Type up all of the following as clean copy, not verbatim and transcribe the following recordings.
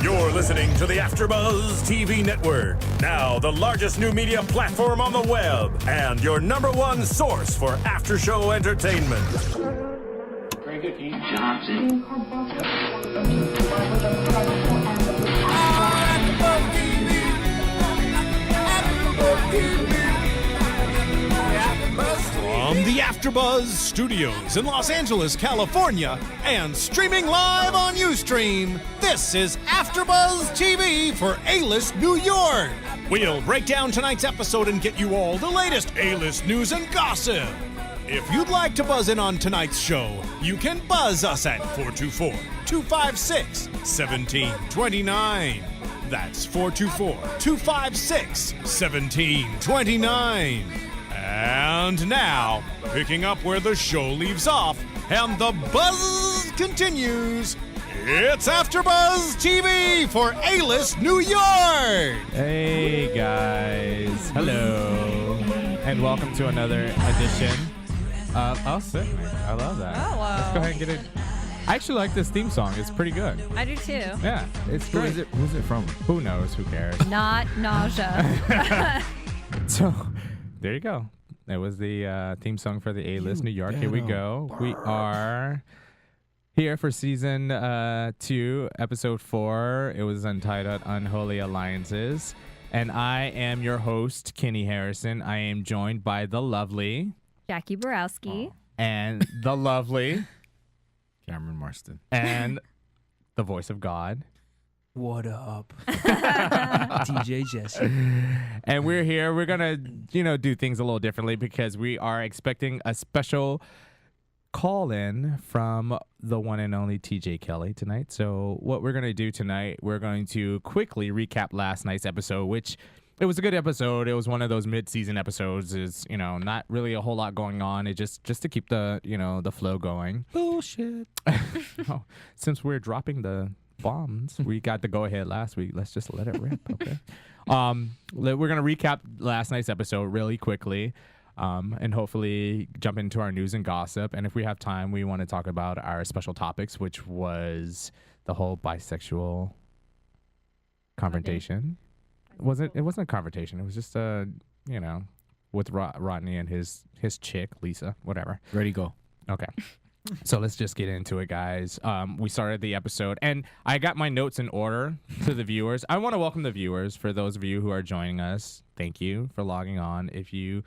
You're listening to the AfterBuzz TV Network, now the largest new media platform on the web, and your number one source for after-show entertainment. Very good, Keith Johnson. From the AfterBuzz Studios in Los Angeles, California, and streaming live on Ustream, this is AfterBuzz TV for A-List New York. We'll break down tonight's episode and get you all the latest A-List news and gossip. If you'd like to buzz in on tonight's show, you can buzz us at 424-256-1729. That's 424-256-1729. And now, picking up where the show leaves off and the buzz continues, it's AfterBuzz TV for A-List New York! Hey guys, hello, and welcome to another edition of Oh Certainly. I love that. Hello. Let's go ahead and get it. I actually like this theme song. It's pretty good. I do too. Yeah, it's great. Who's it from? Who knows? Who cares? Not nausea. So, there you go. That was the theme song for the A-List New York. Here we go. We are here for season 2, episode 4. It was entitled Unholy Alliances. And I am your host, Kenny Harrison. I am joined by the lovely Jackie Borowski. and the lovely Cameron Marston. and the voice of God. What up? DJ Jesse. And we're here. We're going to, do things a little differently because we are expecting a special call-in from the one and only TJ Kelly tonight. So what we're going to do tonight, we're going to quickly recap last night's episode, which it was a good episode. It was one of those mid-season episodes. Is not really a whole lot going on. It just to keep the, the flow going. Bullshit. Oh, since we're dropping the bombs, we got the go-ahead last week. Let's just let it rip, okay? We're going to recap last night's episode really quickly. And hopefully jump into our news and gossip. And if we have time, we want to talk about our special topics, which was the whole bisexual confrontation. It wasn't a confrontation. It was just with Rodney and his chick, Lisa, whatever. Ready, go. Okay. So let's just get into it, guys. We started the episode, and I got my notes in order to the viewers. I want to welcome the viewers. For those of you who are joining us, thank you for logging on. We're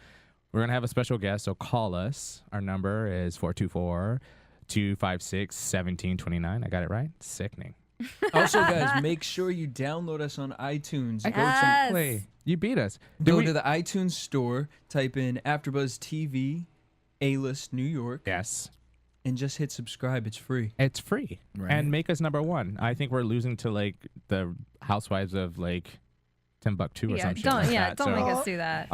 going to have a special guest, so call us. Our number is 424-256-1729. I got it right? Sickening. Also, guys, make sure you download us on iTunes. Yes. Play. You beat us. Go to the iTunes store, type in AfterBuzz TV, A-List New York. Yes. And just hit subscribe. It's free. It's free. Right. And make us number one. I think we're losing to, the Housewives of, Timbuktu or some shit like that. Don't make us do that.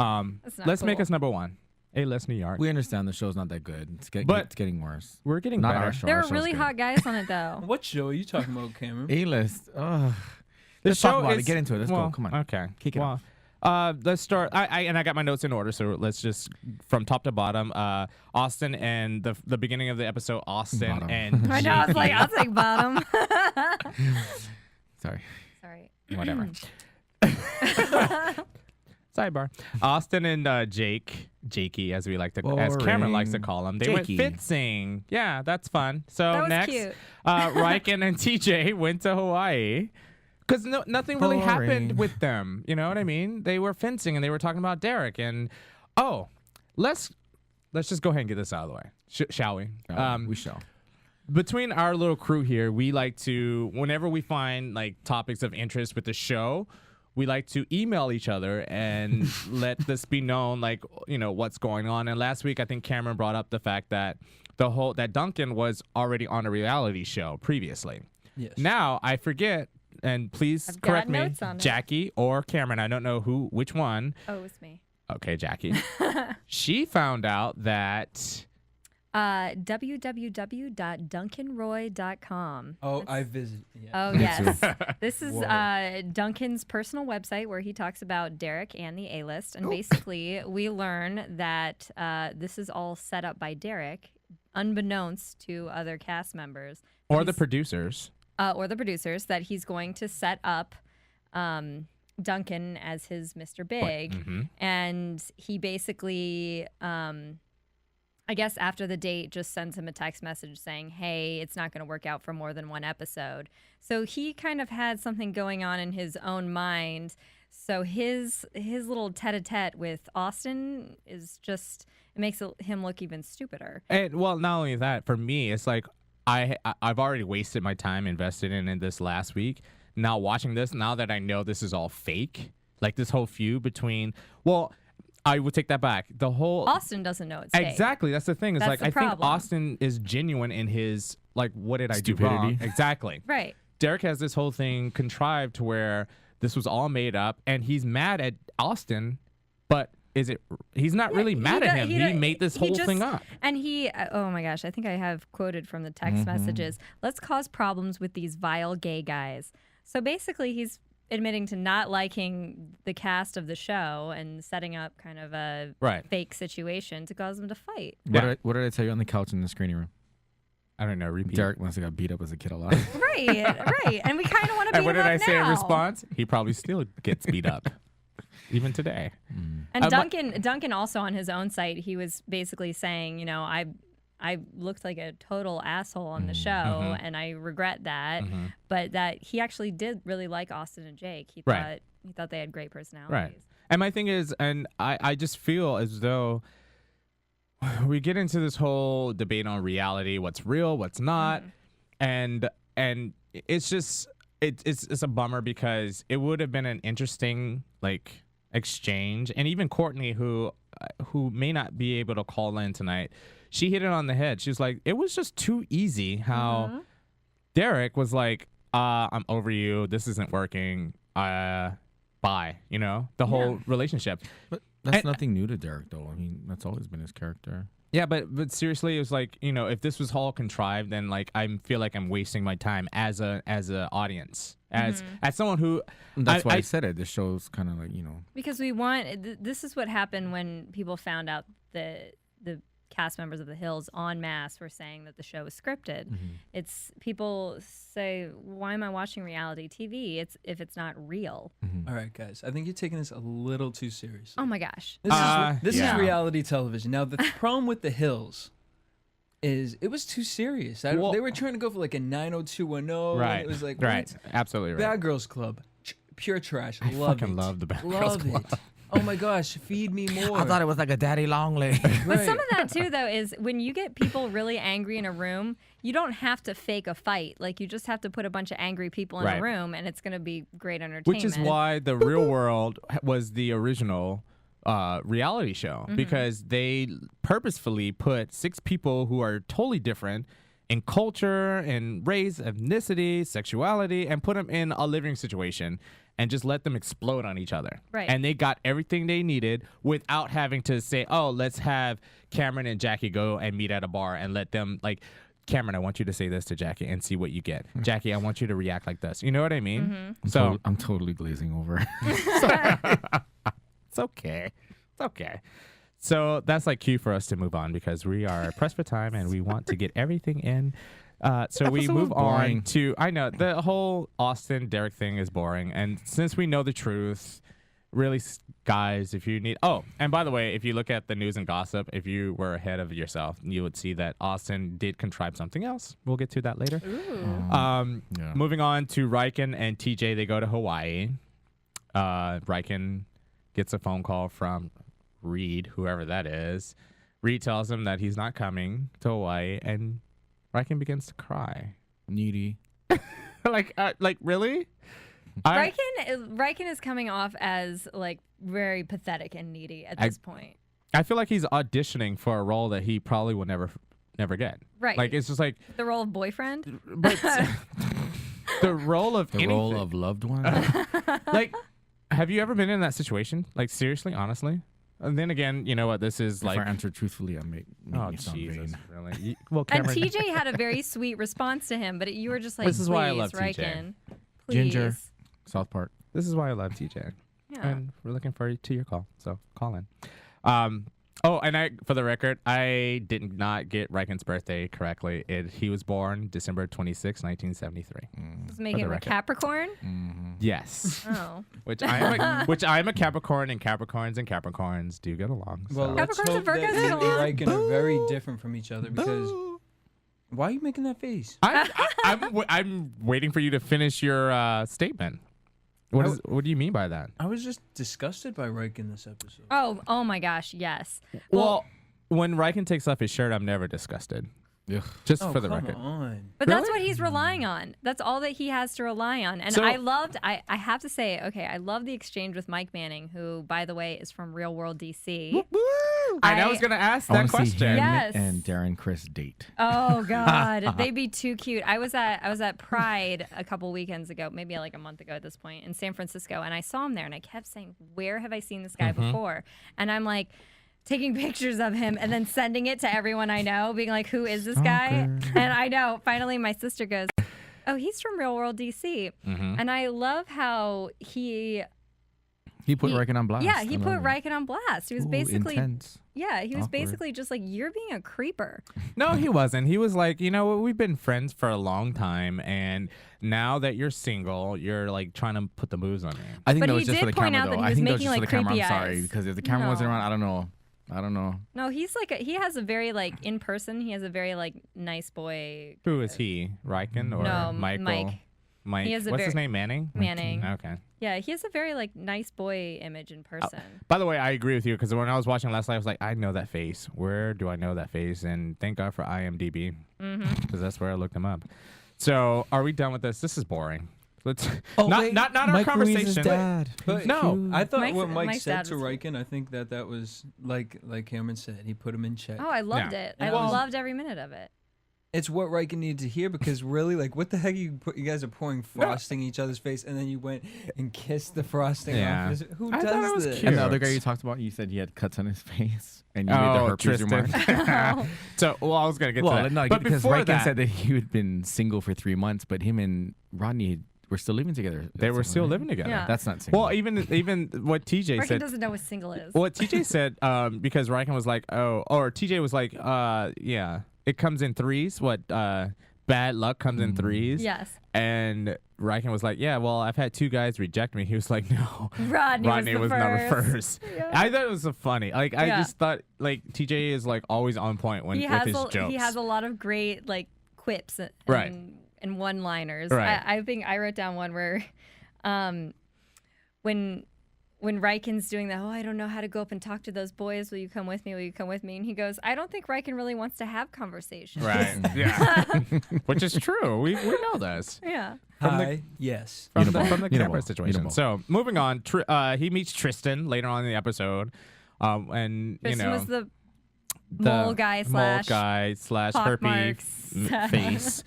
Let's make cool. us number one. A-List New York. We understand the show's not that good. It's getting worse. We're getting Not better. our show. There Our were show's really good. hot guys on it, though. What show are you talking about, Cameron? A-List. Let's show talk about is- it. Get into it. Let's well, go. Come on. Okay. Kick it off. Let's start. I got my notes in order, so let's just from top to bottom. Austin and the beginning of the episode. Austin Bottom. and I know. I was like, I'll take bottom. Sorry. Sorry. whatever. Sidebar. Austin and Jakey, as Cameron likes to call him. They Jakey. went fencing. Yeah, that's fun. So That was next, cute. Riken and TJ went to Hawaii. Because nothing really happened Boring. with them. You know what I mean? They were fencing and they were talking about Derek. And, let's just go ahead and get this out of the way. Shall we? We shall. Between our little crew here, we like to, whenever we find topics of interest with the show, we like to email each other and let this be known, what's going on. And last week, I think Cameron brought up the fact that that Duncan was already on a reality show previously. Yes. Now, I forget, and please I've got correct me, notes on it. Jackie or Cameron. I don't know which one. Oh, it's me. Okay, Jackie. She found out that... www.duncanroy.com. Oh, I visited. Yeah. Oh, yes. This is Duncan's personal website where he talks about Derek and the A-List. And basically, we learn that this is all set up by Derek, unbeknownst to other cast members. Or the producers. or the producers, that he's going to set up Duncan as his Mr. Big. Mm-hmm. And he basically, I guess after the date, just sends him a text message saying, hey, it's not going to work out for more than one episode. So he kind of had something going on in his own mind. So his little tete-a-tete with Austin is just, it makes him look even stupider. And well, not only that, for me, it's like I've already wasted my time invested in this last week. Now watching this, now that I know this is all fake, like this whole feud between, well, I would take that back. The whole Austin doesn't know it's fake. Exactly. That's the thing. It's That's like the I think problem. Austin is genuine in his like, what did I do Stupidity. wrong? Exactly. Right. Derek has this whole thing contrived to where this was all made up, and he's mad at Austin, but he's not really mad at him. He made this whole thing up. And oh my gosh, I think I have quoted from the text messages, let's cause problems with these vile gay guys. So basically he's admitting to not liking the cast of the show and setting up kind of a fake situation to cause them to fight. What did I tell you on the couch in the screening room? I don't know. Repeat. Derek must have got beat up as a kid a lot. Right. And we kind of want to beat And what him did up I say in now. response? He probably still gets beat up, even today. And Duncan also on his own site, he was basically saying, you know, I looked like a total asshole on the show, and I regret that. But that he actually did really like Austin and Jake. He thought they had great personalities. Right. And my thing is, and I just feel as though we get into this whole debate on reality, what's real, what's not, and it's just it's a bummer because it would have been an interesting like exchange, and even Courtney, who may not be able to call in tonight, she hit it on the head. She was like, it was just too easy how Derek was like, I'm over you, this isn't working, bye, you know, the whole relationship. But that's nothing new to Derek, though. I mean, that's always been his character. Yeah, but seriously, it was like, you know, if this was all contrived, then like I feel like I'm wasting my time as a audience, as someone who. That's why I said it. This show's kind of like, you know. Because this is what happened when people found out the cast members of The Hills en masse were saying that the show was scripted. It's people say, why am I watching reality TV? If it's not real. All right, guys. I think you're taking this a little too seriously. Oh my gosh. This is reality television. Now, the problem with The Hills is it was too serious. They were trying to go for like a 90210. Right. And it was like, right. what? Absolutely right. Bad Girls Club. Pure trash. I Love fucking it. love the Bad Girls Love Club. it. Oh my gosh, feed me more. I thought it was like a daddy long leg. But some of that too, though, is when you get people really angry in a room, you don't have to fake a fight. Like you just have to put a bunch of angry people in a room, and it's going to be great entertainment. Which is why The Real World was the original reality show, because they purposefully put 6 people who are totally different in culture and race, ethnicity, sexuality, and put them in a living situation and just let them explode on each other. Right. And they got everything they needed without having to say, oh, let's have Cameron and Jackie go and meet at a bar and let them, like, Cameron, I want you to say this to Jackie and see what you get. Jackie, I want you to react like this. You know what I mean? I'm totally glazing over. It's okay. It's okay. So that's like cue for us to move on because we are pressed for time and we want to get everything in. So we move on to, I know, the whole Austin Derek thing is boring. And since we know the truth, really, guys, if you need, and by the way, if you look at the news and gossip, if you were ahead of yourself, you would see that Austin did contrive something else. We'll get to that later. Moving on to Riken and TJ, they go to Hawaii. Riken gets a phone call from Reed, whoever that is. Reed tells him that he's not coming to Hawaii, and Riken begins to cry. Needy. like really? Riken is coming off as like very pathetic and needy at this point. I feel like he's auditioning for a role that he probably will never get. Right. Like it's just like the role of boyfriend. But the role of role of loved one. Like, have you ever been in that situation? Like seriously, honestly? And then again, you know what? This is like. If I answer truthfully, I make me sound Jesus, vain. really? Well, And Cameron, TJ had a very sweet response to him, but you were just like, This is why I love Riken, TJ. please. Ginger. South Park. this is why I love TJ. Yeah. And we're looking forward to your call. So call in. Oh, and for the record, I did not get Riken's birthday correctly. He was born December 26, 1973. Does it make him a Capricorn? Yes. Oh. Which I'm a Capricorn, and Capricorns do get along. So. Well, let's Capricorns hope and Virgos that get you and along. Riken are very different from each other because. Why are you making that face? I'm waiting for you to finish your statement. What do you mean by that? I was just disgusted by Riken this episode. Oh my gosh, yes. Well, when Riken takes off his shirt, I'm never disgusted. Just for the record. On. But that's what he's relying on. That's all that he has to rely on. And I have to say, okay, I love the exchange with Mike Manning, who, by the way, is from Real World DC. I was going to ask that question. Yes. And Darren Chris date. Oh God, they'd be too cute. I was at Pride a couple weekends ago, maybe like a month ago at this point, in San Francisco, and I saw him there, and I kept saying, "Where have I seen this guy before?" And I'm like, taking pictures of him and then sending it to everyone I know, being like, "Who is this guy?" And I know. Finally, my sister goes, "Oh, he's from Real World DC," and I love how he put Riken on blast. Yeah, he put Riken on blast. He was basically intense. Yeah, he was Awkward. basically just like, "You're being a creeper." No, he wasn't. He was like, you know, we've been friends for a long time, and now that you're single, you're like trying to put the moves on me. I think But that he was just for the did point camera, out that though. he I was think that was making, just for like, the camera. I'm creepy sorry, eyes. because if the camera wasn't No. around, I don't know. No, he's like he has a very like in person. He has a very like nice boy. Who is he? Riken or No, Michael? Mike. He has a What's his very- name? Manning? Manning. Okay. Yeah, he has a very like nice boy image in person. By the way, I agree with you because when I was watching last night, I was like, I know that face. Where do I know that face? And thank God for IMDb because that's where I looked him up. So, are we done with this? This is boring. Let's not our Mike conversation. Louise's dad. But No. I thought Mike's- what Mike Mike's said dad to was- Riken, I think that was like Cameron said. He put him in check. Oh, I loved Yeah. it. I Well- loved every minute of it. It's what Riken needed to hear because really, like, what the heck? You guys are pouring frosting in each other's face, and then you went and kissed the frosting Yeah. off. Who I thought does it was this? cute. And the other guy you talked about, you said he had cuts on his face, and you made the herpes remark. So, I was gonna get to Well, that. no, but because before Riken that, said that he had been single for 3 months, but him and Rodney were still living together. they were That's still right? living together. Yeah. That's not single. Well, even what TJ Riken said. doesn't know what single is. What TJ said, because Riken was like, or TJ was like, yeah, it comes in threes. Bad luck comes in threes. Yes. And Riken was like, yeah, well, I've had 2 guys reject me. He was like, no. Rodney was the number first. first. I thought it was so funny. Like, I Yeah. just thought, like, TJ is, like, always on point with his jokes. He has a lot of great like quips and, Right. and one-liners. Right. I think I wrote down one where when Riken's doing that, I don't know how to go up and talk to those boys. Will you come with me? Will you come with me? And he goes, I don't think Riken really wants to have conversations. Right. Yeah. Which is true. We know this. Yeah. Yes. From the Unable. camera situation. Unable. So moving on, he meets Tristan later on in the episode, and Tristan was the the mole guy slash pock herpy marks. face.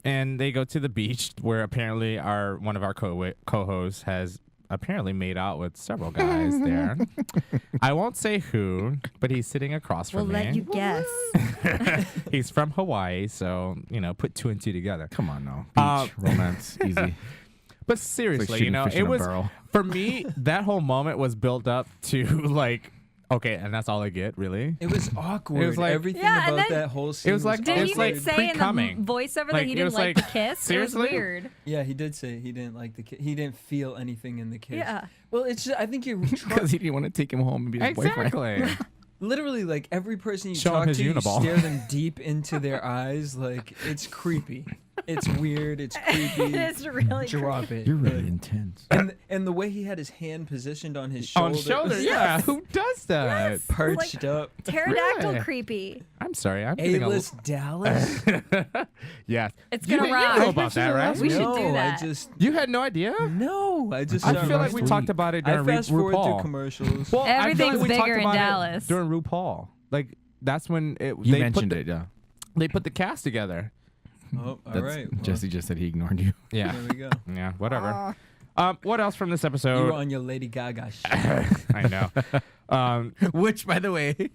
And they go to the beach where apparently one of our co-hosts has apparently made out with several guys there. I won't say who, but he's sitting across from We'll me. let you guess. He's from Hawaii, so put 2 and 2 together. Come on now. Beach, romance, easy. But seriously, shooting fish in it a was barrel. for me. That whole moment was built up to like, okay, and that's all I get, really. It was awkward. It was like- Everything Yeah, and about then- that whole scene. was like- Did It's he like even say in the pre-coming. voiceover Like, that he it didn't was like like, the kiss? seriously? It was weird. Yeah, he did say he didn't like the kiss. He didn't feel anything in the kiss. Yeah. Well, it's just, I think you're Because he didn't want to take him home and be his boyfriend. Exactly. literally like every person you Show him talk his to, you uniball. stare them deep into their eyes. Like it's creepy. It's weird. It's creepy. It's really Drop it. You're really Like, intense. and the way he had his hand positioned on his On shoulder, shoulder, yeah. Who does that? Yes. perched Like, up. Pterodactyl Really? creepy. I'm sorry. I'm getting A-list Dallas. Yeah. It's You gonna didn't rock. know about that, right? We should no, do that. I just You had no idea? no. I just. I saw feel like we last talked week. about it I during fast forward through RuPaul. commercials. Well, I feel Everything's like we talked bigger in about it Dallas. during RuPaul. Like that's when You mentioned it, yeah. They put the cast together. Oh, all That's, right. Well, Jesse just said he ignored you. Yeah. there we go. Yeah. Whatever. What else from this You episode? were on your Lady Gaga shit. I know. Which, by the way,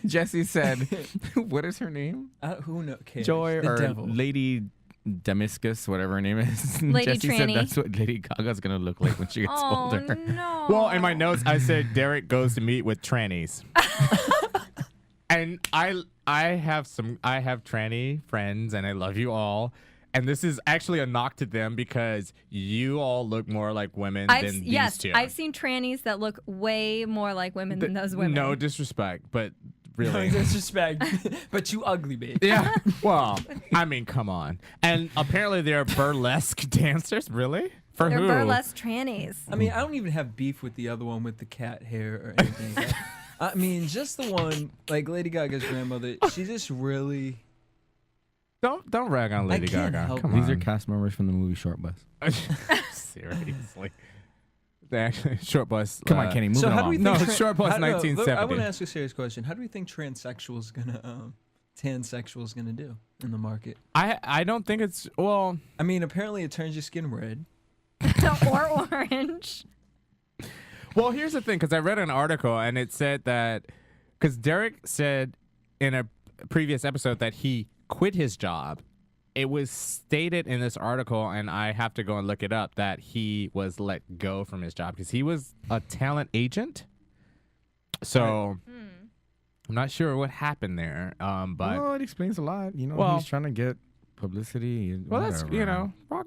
Jesse said, what is her name? Who knows? Joy the or devil. Lady Demiscus, whatever her name is. Lady Jesse Tranny. said that's what Lady Gaga's gonna look like when she gets Oh older. no. Well, in my notes, I said Derek goes to meet with trannies. And I have tranny friends, and I love you all. And this is actually a knock to them because you all look more like women than these two. I've seen trannies that look way more like women than those women. No disrespect, but No really. disrespect, but you ugly, babe. Yeah. Well, I mean, come on. And apparently they're burlesque dancers. Really? For They're who? burlesque trannies. I mean, I don't even have beef with the other one with the cat hair or anything. Like that. I mean, just the one, like Lady Gaga's grandmother, she just really... Don't rag on Lady can't Gaga. help Come it. on. These are cast members from the movie Short Bus. Seriously. They actually short bus. Come on, Kenny, moving So how do along. we No, think... Short Bus I 1970. want to ask a serious question. How do we think transsexuals tansexuals gonna do in the market? I don't think it's, well, I mean, apparently it turns your skin red. Or orange. well, here's the thing, because I read an article and it said that, because Derek said in a previous episode that he quit his job. It was stated in this article, and I have to go and look it up, that he was let go from his job because he was a talent agent. So I'm not sure what happened there. But well, it explains a lot. You know, Well- he's trying to get publicity. And well, that's whatever. Like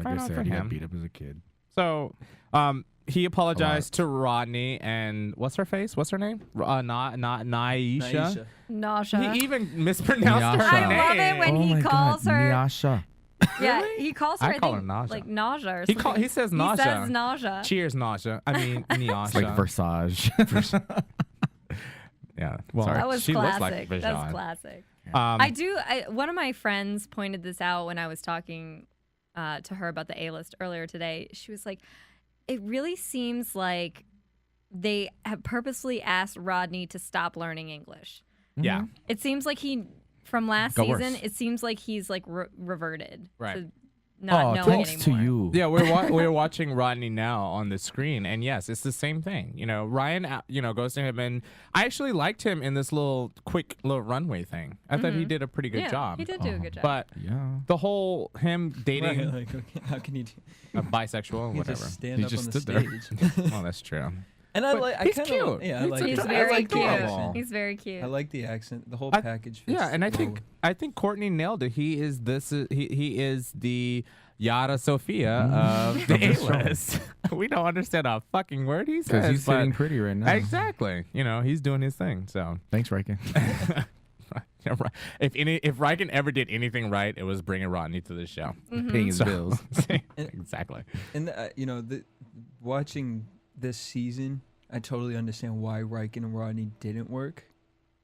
right I on said, for he got him. beat up as a kid. So he apologized to Rodney and what's her face? What's her name? Naisha. Nausea. He even mispronounced her I name. love it when he calls her. Nyasha. Yeah, he calls her. I call her think, nausea. like nausea or He something. he says He nausea. says nausea. Cheers, nausea. I mean, Nyasha. Like Versage. Yeah. Well, That was she classic. looks like Vision. That's classic. Um, One of my friends pointed this out when I was talking to her about the A-list earlier today. She was like, it really seems like they have purposely asked Rodney to stop learning English. Yeah. It seems like from last Got season, worse. it seems like he's like reverted Right. to not knowing thanks anymore. to you. Yeah, we're watching Rodney now on the screen, and yes, it's the same thing. You know, Ryan, goes to him, and I actually liked him in this quick little runway thing. I thought he did a pretty good Yeah, job. he did do a good job. But Yeah. the whole him dating Right, like, okay, how can you do? a bisexual, You whatever. just stand He up just on the stood there. stage. Well, that's true. And I But like. I he's kinda, cute. Yeah, I He's like. He's it. very I like the cute. accent. He's very cute. I like the accent. The whole I- package. Fits Yeah, and I well think Courtney nailed it. He is the Yara Sophia of the A-list. We don't understand a fucking word he says. Because he's but- sitting pretty right now. Exactly. You know, he's doing his thing. So Thanks, Riken. if Riken ever did anything right, it was bringing Rodney to the show. Paying his So- bills. Exactly. And watching this season, I totally understand why Riken and Rodney didn't work.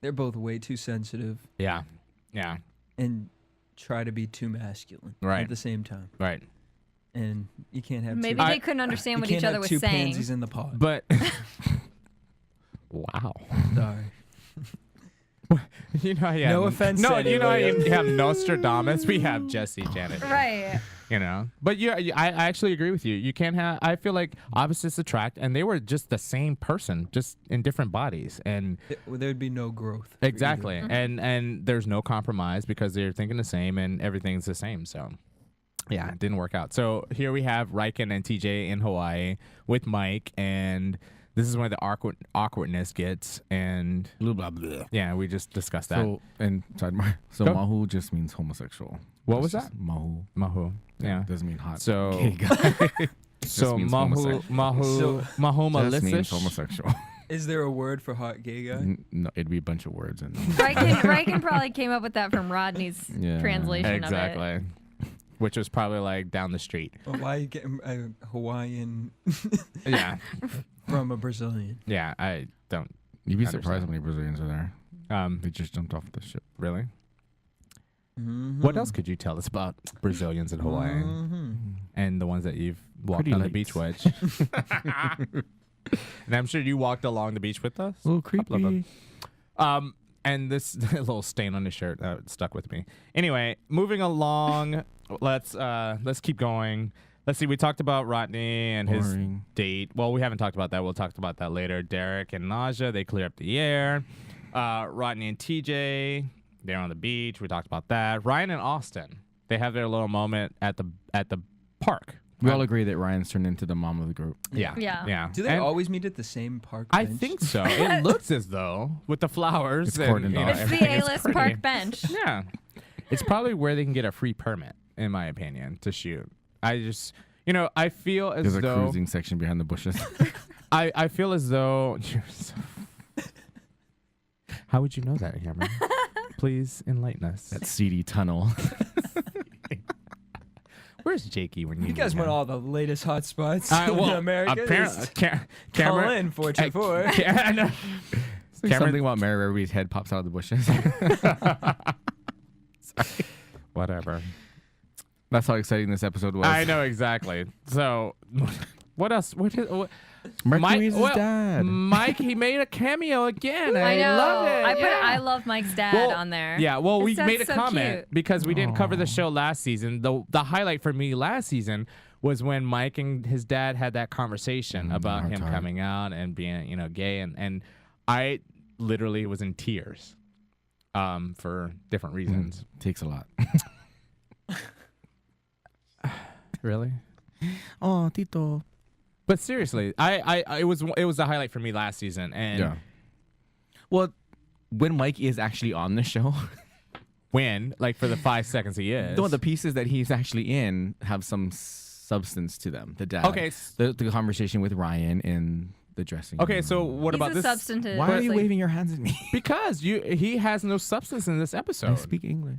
They're both way too sensitive Yeah. Yeah. and try to be too masculine Right. at the same time. Right. And you can't have Maybe two, they couldn't understand you what can't each other have was two saying. pansies in the pod. But wow. Sorry. You know, yeah. No offense No, to you know, anybody. you have Nostradamus. We have Jesse Janet. Right. You know, but yeah, I actually agree with you. You can't have. I feel like opposites attract, and they were just the same person, just in different bodies, and There'd be no growth. for either. exactly, and there's no compromise because they're thinking the same, and everything's the same. So, yeah, it didn't work out. So here we have Riken and TJ in Hawaii with Mike, and this is where the awkwardness gets, and Blah, blah, blah. yeah, we just discussed that. So, and sidebar. So, Go. Mahu just means homosexual. What was It's that? just Mahu. Mahu. Yeah. Doesn't mean hot. So- gay guy. It just So means Mahu homosexual. Mahoma Just means Lisish. homosexual. Is there a word for hot gay guy? No, it'd be a bunch of words. And Riken probably came up with that from Rodney's Yeah. translation of it. Exactly. Which was probably like down the street. Well, why are you getting a Hawaiian Yeah. from a Brazilian? Yeah. I don't. you'd be Understand. surprised how many Brazilians are there. They just jumped off the ship. Really? Mm-hmm. What else could you tell us about Brazilians in Hawaii Mm-hmm. and the ones that you've walked Pretty on the ladies. beach with? And I'm sure you walked along the beach with us. A little Couple of creepy. them. And this little stain on his shirt stuck with me. Anyway, moving along, let's keep going. Let's see. We talked about Rodney and his Boring. date. Well, we haven't talked about that. We'll talk about that later. Derek and Naja, they clear up the air. Rodney and TJ, they're on the beach. We talked about that. Ryan and Austin. They have their little moment at the park. We all agree that Ryan's turned into the mom of the group. Yeah. Do they always meet at the same park I bench? think so. It looks as though with the flowers. It's cordoned off. It's everything the is A-list pretty. park bench. Yeah. It's probably where they can get a free permit, in my opinion, to shoot. I just, I feel as There's a though cruising section behind the bushes. I feel as though. How would you know that, Cameron? Please enlighten us. That seedy tunnel. Where's Jakey when you You guys need want him? all the latest hot spots in America? Apparently, Call Cameron. in 424. I know. There's Cameron- something about Mary Ruby's head pops out of the bushes. Whatever. That's how exciting this episode was. I know exactly. So, what else? What Mercury's his dad. Mike, he made a cameo again. I know. love it. I put yeah. I love Mike's dad on there. Yeah, well, we His dad's made a so comment cute. because we didn't cover the show last season. The highlight for me last season was when Mike and his dad had that conversation about him hard. coming out and being, gay, and I literally was in tears, for different reasons. Takes a lot. Really? Oh, Tito. But seriously, it was the highlight for me last season, and Yeah. Well, when Mike is actually on the show, when for the 5 seconds he is, the pieces that he's actually in have some substance to them. The dad. Okay. The conversation with Ryan in the dressing room. Okay, so what He's about a this? substantive. Why are you like- waving your hands at me? Because he has no substance in this episode. I speak English.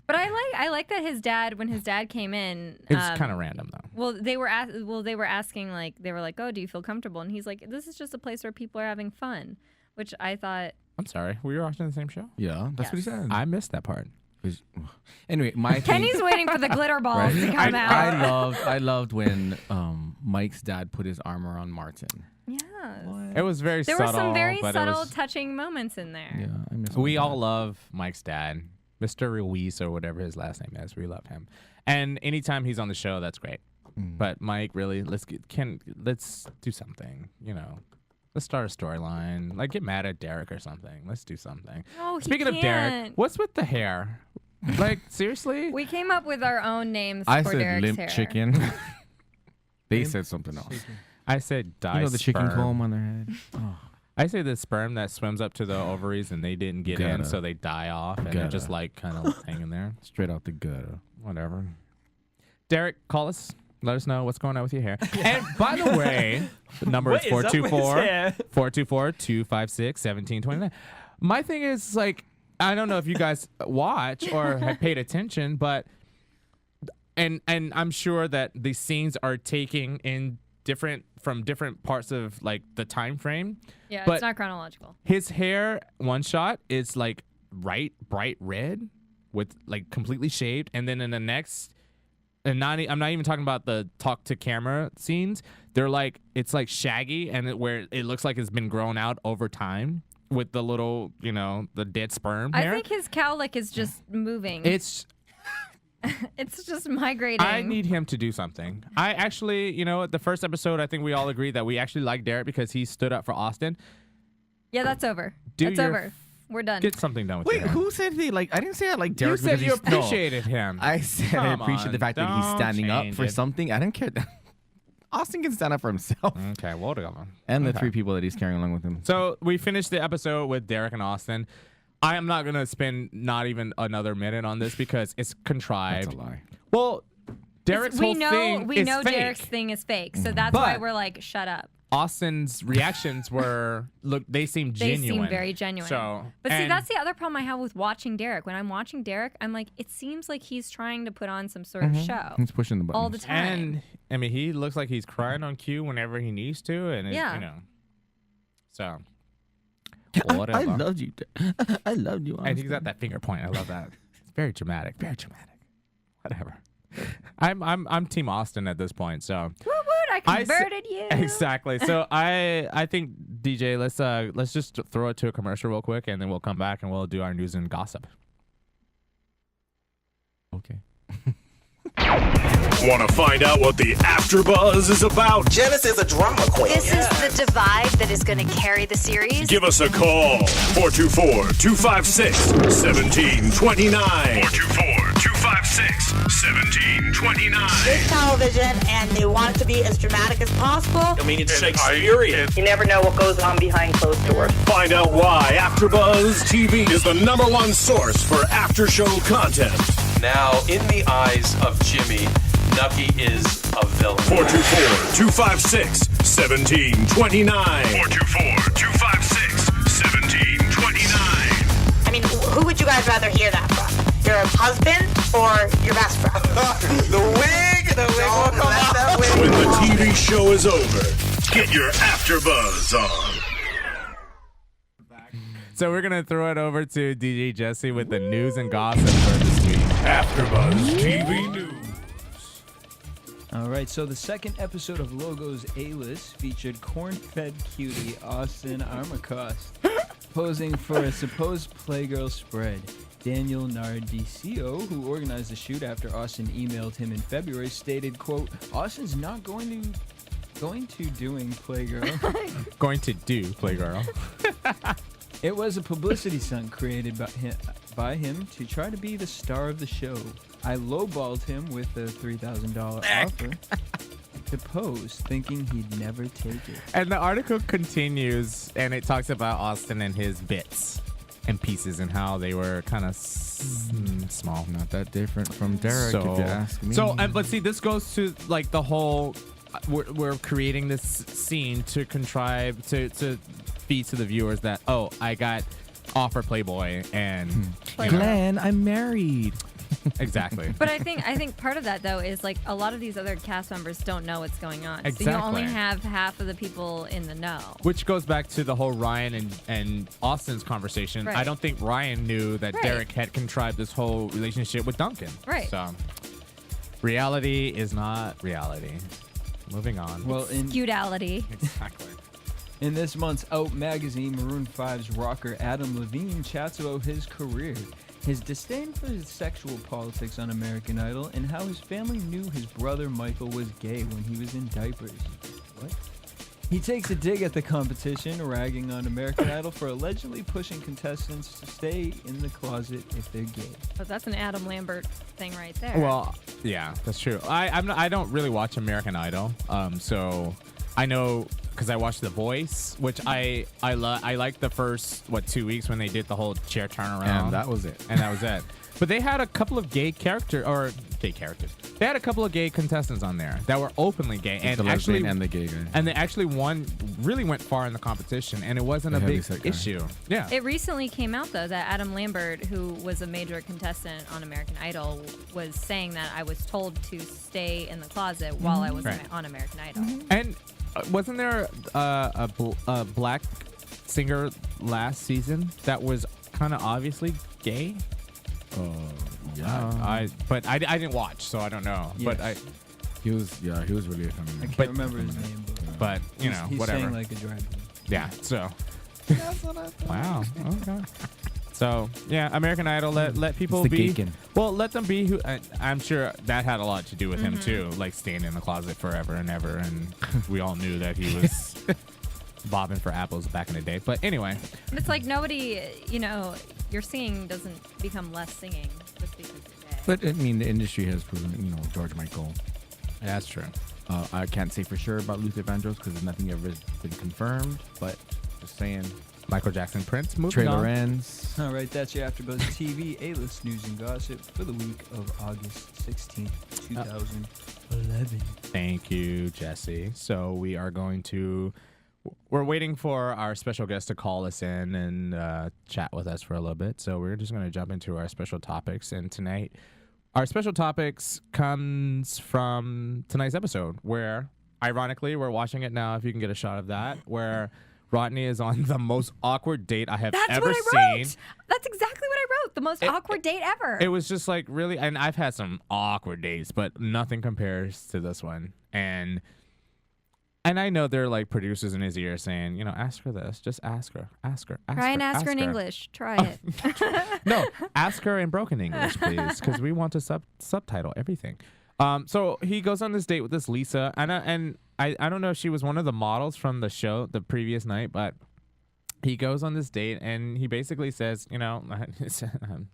But I like that his dad, when his dad came in, It's kind of random though. Well, they were asking oh, do you feel comfortable? And he's like, this is just a place where people are having fun, which I thought. I'm sorry, we were watching the same show. Yeah, that's what he Yes. said. I missed that part. Anyway, my Kenny's waiting for the glitter balls to come out. I loved when Mike's dad put his arm around Martin. Yes. It was very There subtle. were some very but it subtle, was- touching moments in there. Yeah, I miss. we my all dad. love Mike's dad, Mr. Ruiz or whatever his last name is. We love him, and anytime he's on the show, that's great. But Mike, really, let's do something. Let's start a storyline. Get mad at Derek or something. Let's do something. No, he Speaking of Derek, can't. what's with the hair? Seriously? We came up with our own names I for said Derek's limp hair. chicken. They said something else. I said die. The chicken sperm. comb on their head. Oh. I say the sperm that swims up to the ovaries and they didn't get in, Gotta. so they die off and they're just kind of hanging there. Straight out the gutter. Whatever. Derek, call us. Let us know what's going on with your hair. And by the way, the number is 424-256-1729. My thing is I don't know if you guys watch or have paid attention, but and I'm sure that the scenes are taking in from different parts of the time frame. Yeah, But it's not chronological. his hair, one shot, is bright red with completely shaved, and then in the next, and I'm not even talking about the talk to camera scenes. They're it's shaggy, and where it looks like it's been grown out over time with the little the dead sperm hair. I think his cowlick is just moving. It's It's just migrating. I need him to do something. I actually, the first episode, I think we all agreed that we actually like Derek because he stood up for Austin. Yeah, that's over. Do That's your over. We're done. Get something done with Wait, your hair. who said they I didn't say I like You Derek said because you he's appreciated him. I said I Come appreciate the on, fact that he's don't standing up change for it. something. I don't care. Austin can stand up for himself. Okay, well done. And the Okay. 3 people that he's carrying along with him. So we finished the episode with Derek and Austin. I am not going to spend not even another minute on this because it's contrived. That's a lie. Well, Derek's whole thing we is know fake. Derek's thing is fake, so that's why But- we're like, shut up. Austin's reactions were, they seem They genuine. seem very genuine. So, But see, and that's the other problem I have with watching Derek. When I'm watching Derek, I'm like, it seems like he's trying to put on some sort of show He's pushing the buttons. all the time. And he looks like he's crying on cue whenever he needs to, and Yeah. So, I whatever. loved you. I loved you. And he's got that finger point. I love that. It's very dramatic. Very dramatic. Whatever. I'm Team Austin at this point. So Woot woot, I converted you. exactly. So I think DJ, let's just throw it to a commercial real quick, and then we'll come back and we'll do our news and gossip. Okay. Want to find out what the AfterBuzz is about? Janice is a drama queen. This is the divide that is going to carry the series. Give us a call. 424-256-1729. It's television, and they want it to be as dramatic as possible. I mean, it's Shakespearean. You never know what goes on behind closed doors. Find out why AfterBuzz TV is the #1 source for after-show content. Now, in the eyes of Jimmy, Nucky is a villain. 424-256-1729. 424-256-1729. I mean, who would you guys rather hear that from? Your husband or your best friend? The wig will come out. When the TV show is over, get your AfterBuzz on. So we're gonna throw it over to DJ Jesse with the news and gossip for this week. AfterBuzz TV News. All right, so the second episode of Logo's A-List featured corn-fed cutie Austin Armacost posing for a supposed Playgirl spread. Daniel Nardicio, who organized the shoot after Austin emailed him in February, stated, quote, Austin's not going to doing Playgirl. Going to do Playgirl. It was a publicity stunt created by him to try to be the star of the show. I lowballed him with a $3,000 offer to pose, thinking he'd never take it. And the article continues, and it talks about Austin and his bits and pieces and how they were kind of small. Not that different from Derek, if you ask me. But see, this goes to like the whole. We're creating this scene to contrive to feed to the viewers that I got offer Playboy and Glenn, I'm married. Exactly. But I think part of that though is like a lot of these other cast members don't know what's going on. Exactly. So you only have half of the people in the know. Which goes back to the whole Ryan and Austin's conversation. Right. I don't think Ryan knew that Right. Derek had contrived this whole relationship with Duncan. Right. So reality is not reality. Moving on. Well, Skewedality. Exactly. In this month's Out magazine, Maroon 5's rocker Adam Levine chats about his career, his disdain for his sexual politics on American Idol, and how his family knew his brother Michael was gay when he was in diapers. What? He takes a dig at the competition, ragging on American Idol for allegedly pushing contestants to stay in the closet if they're gay. But that's an Adam Lambert thing right there. Well, yeah, that's true. I don't really watch American Idol, so I know because I watched The Voice, which I liked the first 2 weeks when they did the whole chair turnaround. And that was it. But they had a couple of gay characters. They had a couple of gay contestants on there that were openly gay, and the actually lesbian and the gay guy. And they actually really went far in the competition, and it wasn't a big issue. Yeah. It recently came out though that Adam Lambert, who was a major contestant on American Idol, was saying that I was told to stay in the closet while I was on American Idol. And wasn't there a black singer last season that was kind of obviously gay? Yeah. But I didn't watch, so I don't know. Yes. But he was really effeminate. I can't remember his name, but you know, he's whatever. sang like a drag queen. Yeah. So. Wow. Okay. So yeah, American Idol let people It's the be. geeking. Well, let them be who. I'm sure that had a lot to do with him too, like staying in the closet forever and ever, and we all knew that he was bobbing for apples back in the day. But anyway, But it's like nobody, your singing doesn't become less singing just because you're gay. But I mean, the industry has proven, George Michael. that's true. I can't say for sure about Luther Vandross because nothing ever has been confirmed. But just saying, Michael Jackson, Prince, moving trailer on. ends. All right, that's your AfterBuzz TV A-List news and gossip for the week of August 16th, 2011. Thank you, Jesse. So we're waiting for our special guest to call us in and chat with us for a little bit. So we're just going to jump into our special topics. And tonight, our special topics comes from tonight's episode where, ironically, we're watching it now, if you can get a shot of that, where Rodney is on the most awkward date I have ever seen. That's exactly what I wrote. The most awkward date ever. It was just like really, and I've had some awkward dates, but nothing compares to this one. And I know there are like producers in his ear saying, ask her this. Just ask her. Try and ask her in English. Try it. No, ask her in broken English, please, because we want to subtitle everything. So he goes on this date with this Lisa, and I don't know if she was one of the models from the show the previous night, but he goes on this date and he basically says, I'm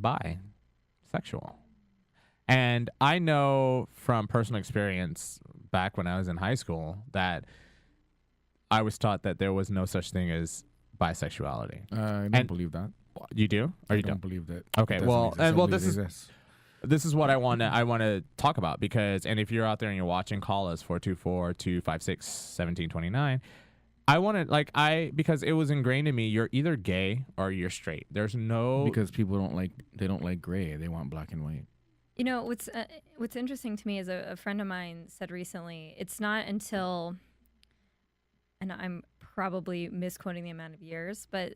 bisexual. And I know from personal experience back when I was in high school that I was taught that there was no such thing as bisexuality. I don't believe that. You do, or you don't believe that? Okay, It well, doesn't well, exist. this is what I want to talk about because, and if you're out there and you're watching, call us 424-256-1729. I want to because it was ingrained in me. You're either gay or you're straight. There's no because people don't like gray. They want black and white. You know, what's interesting to me is a friend of mine said recently, it's not until, and I'm probably misquoting the amount of years, but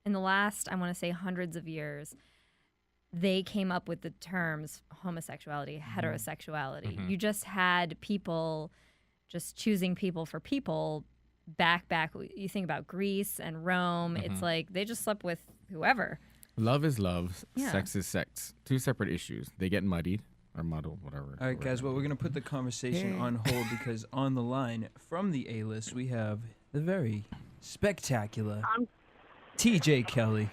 in the last, I want to say hundreds of years, they came up with the terms homosexuality, heterosexuality. You just had people just choosing people for people back. You think about Greece and Rome. It's like they just slept with whoever. Love is love. Yeah. Sex is sex. Two separate issues. They get muddied or muddled, whatever. All right, guys. Well, we're going to put the conversation on hold because on the line from the A-list, we have the very spectacular TJ Kelly.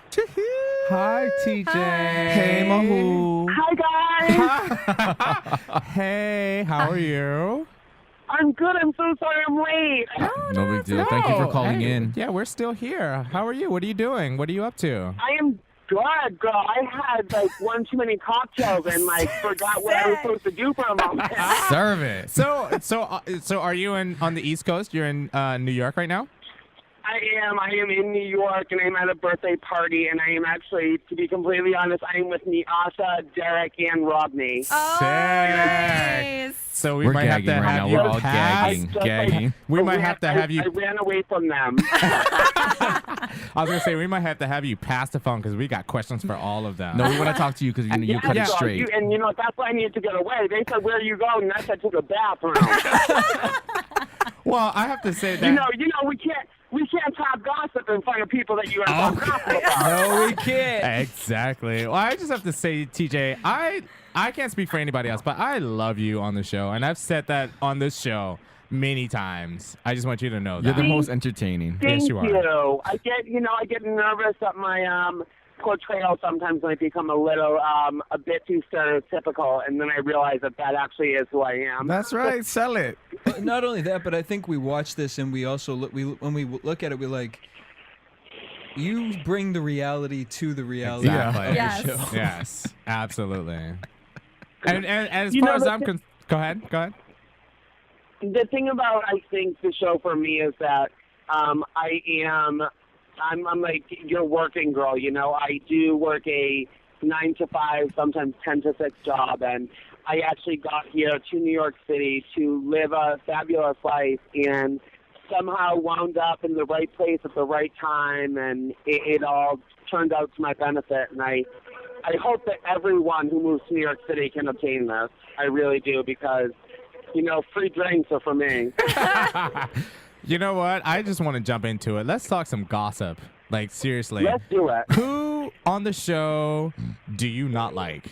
Hi, TJ. Hey, Mahoo. Hi, guys. Hey, how are you? I'm good. I'm so sorry I'm late. No big deal. Thank you for calling in. Yeah, we're still here. How are you? What are you doing? What are you up to? I am good, girl. I had one too many cocktails and forgot what I was supposed to do for a moment. Serve it. So are you on the East Coast? You're in New York right now? I am in New York, and I'm at a birthday party, and I am actually, to be completely honest, I am with Niasa, Derek, and Rodney. Oh, nice. So we We're might have gagging to right have now. you We're all pass. gagging. We might have to have you. I ran away from them. I was gonna say we might have to have you pass the phone because we got questions for all of them. No, we want to talk to you because you cut it straight. And you know that's why I needed to get away. They said, "Where are you going?" And I said, "To the bathroom." Well, I have to say that you know, we can't talk gossip in front of people that you are talking gossip about. No, we can't. Exactly. Well, I just have to say, TJ, I can't speak for anybody else, but I love you on the show, and I've said that on this show many times. I just want you to know that. You're the most entertaining. Thank Yes, you are. you. I get nervous that my portrayal sometimes might become a bit too stereotypical, and then I realize that actually is who I am. That's right. Sell it. Not only that, but I think we watch this and we also when we look at it, we're like, you bring the reality to the reality Exactly. of Yes. the show. Yes, absolutely. And as far as I'm concerned, go ahead. The thing about, I think, the show for me is that I'm like your working girl, you know. I do work a 9 to 5, sometimes 10 to 6 job, and I actually got here to New York City to live a fabulous life and somehow wound up in the right place at the right time, and it all turned out to my benefit. And I hope that everyone who moves to New York City can obtain this. I really do, because, you know, free drinks are for me. You know what? I just want to jump into it. Let's talk some gossip. Like, seriously. Let's do it. Who on the show do you not like?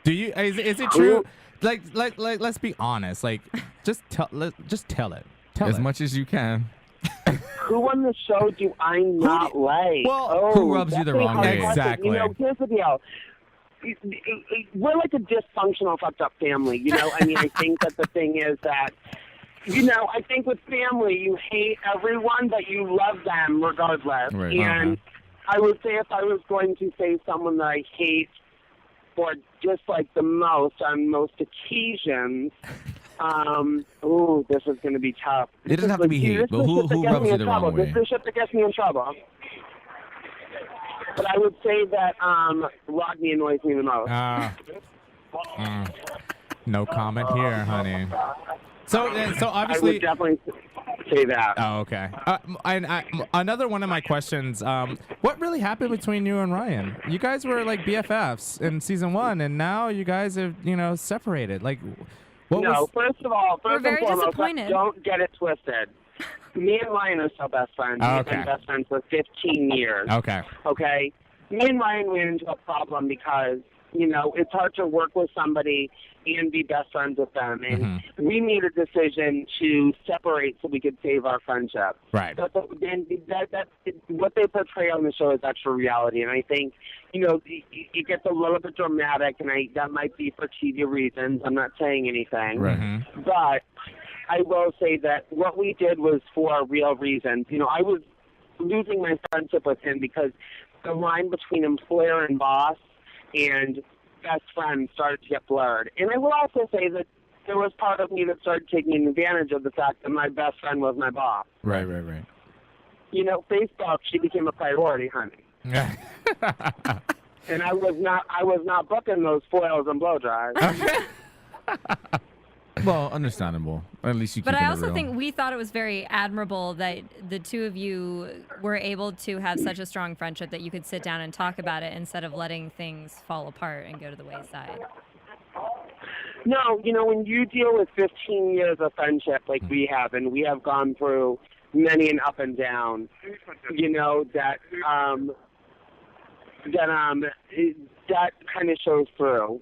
Do you? Is it true? Like, let's be honest. Like, just tell it. As much as you can. Who on the show do I not like? Well, who rubs you the wrong way? Exactly. You know, here's the deal. We're like a dysfunctional, fucked up family. You know, I mean, I think that the thing is that, you know, I think with family, you hate everyone, but you love them regardless. Right. And I would say if I was going to say someone that I hate or dislike the most on most occasions, this is going to be tough. It doesn't have to be hate, but who rubs you the wrong way? This is the shit that gets me in trouble. But I would say that Rodney annoys me the most. No comment here, honey. So obviously, I would definitely say that. Oh, okay. Another one of my questions. What really happened between you and Ryan? You guys were like BFFs in season 1, and now you guys have, separated. Like, first of all, We're very and foremost, disappointed. don't get it twisted. Me and Ryan are still best friends. Oh, We've been okay. best friends for 15 years. Okay. Okay? me and Ryan ran into a problem because, you know, it's hard to work with somebody and be best friends with them. And we made a decision to separate so we could save our friendship. Right. But what they portray on the show is actual reality. And I think, you know, it gets a little bit dramatic, and that might be for TV reasons. I'm not saying anything. Right. But I will say that what we did was for real reasons. You know, I was losing my friendship with him because the line between employer and boss and best friend started to get blurred. And I will also say that there was part of me that started taking advantage of the fact that my best friend was my boss. Right. You know, Facebook, she became a priority, honey. And I was not booking those foils and blow dries. Well, understandable. At least you keep But it I also real. think we thought it was very admirable that the two of you were able to have such a strong friendship that you could sit down and talk about it instead of letting things fall apart and go to the wayside. No, you know, when you deal with 15 years of friendship like we have, and we have gone through many an up and down, you know, that kind of shows through.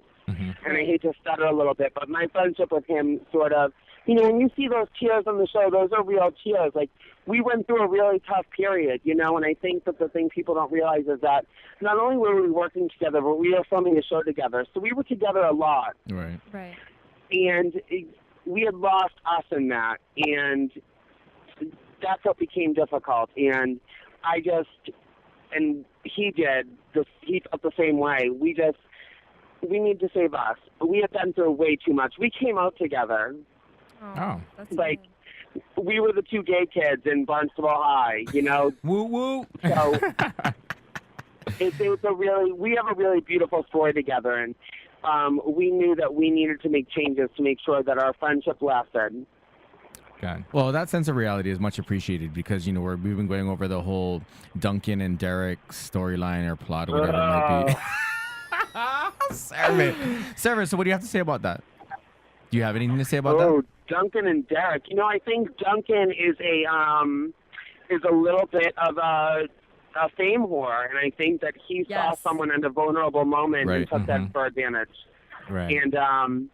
And I hate to stutter a little bit, but my friendship with him sort of, you know, when you see those tears on the show, those are real tears. Like, we went through a really tough period, you know, and I think that the thing people don't realize is that not only were we working together, but we were filming a show together. So we were together a lot. Right. And we had lost us in that, and that's what became difficult. And he felt the same way. We need to save us. We have been through way too much. We came out together. Oh. Like, we were the two gay kids in Barnstable High, you know? Woo woo. So, we have a really beautiful story together, and we knew that we needed to make changes to make sure that our friendship lasted. God. Well, that sense of reality is much appreciated because, you know, we've been going over the whole Duncan and Derek storyline or plot or whatever it might be. Sarah, so what do you have to say about that? Do you have anything to say about that? Oh, Duncan and Derek. You know, I think Duncan is a little bit of a fame whore, and I think that he saw someone in a vulnerable moment and took that for advantage. Right. And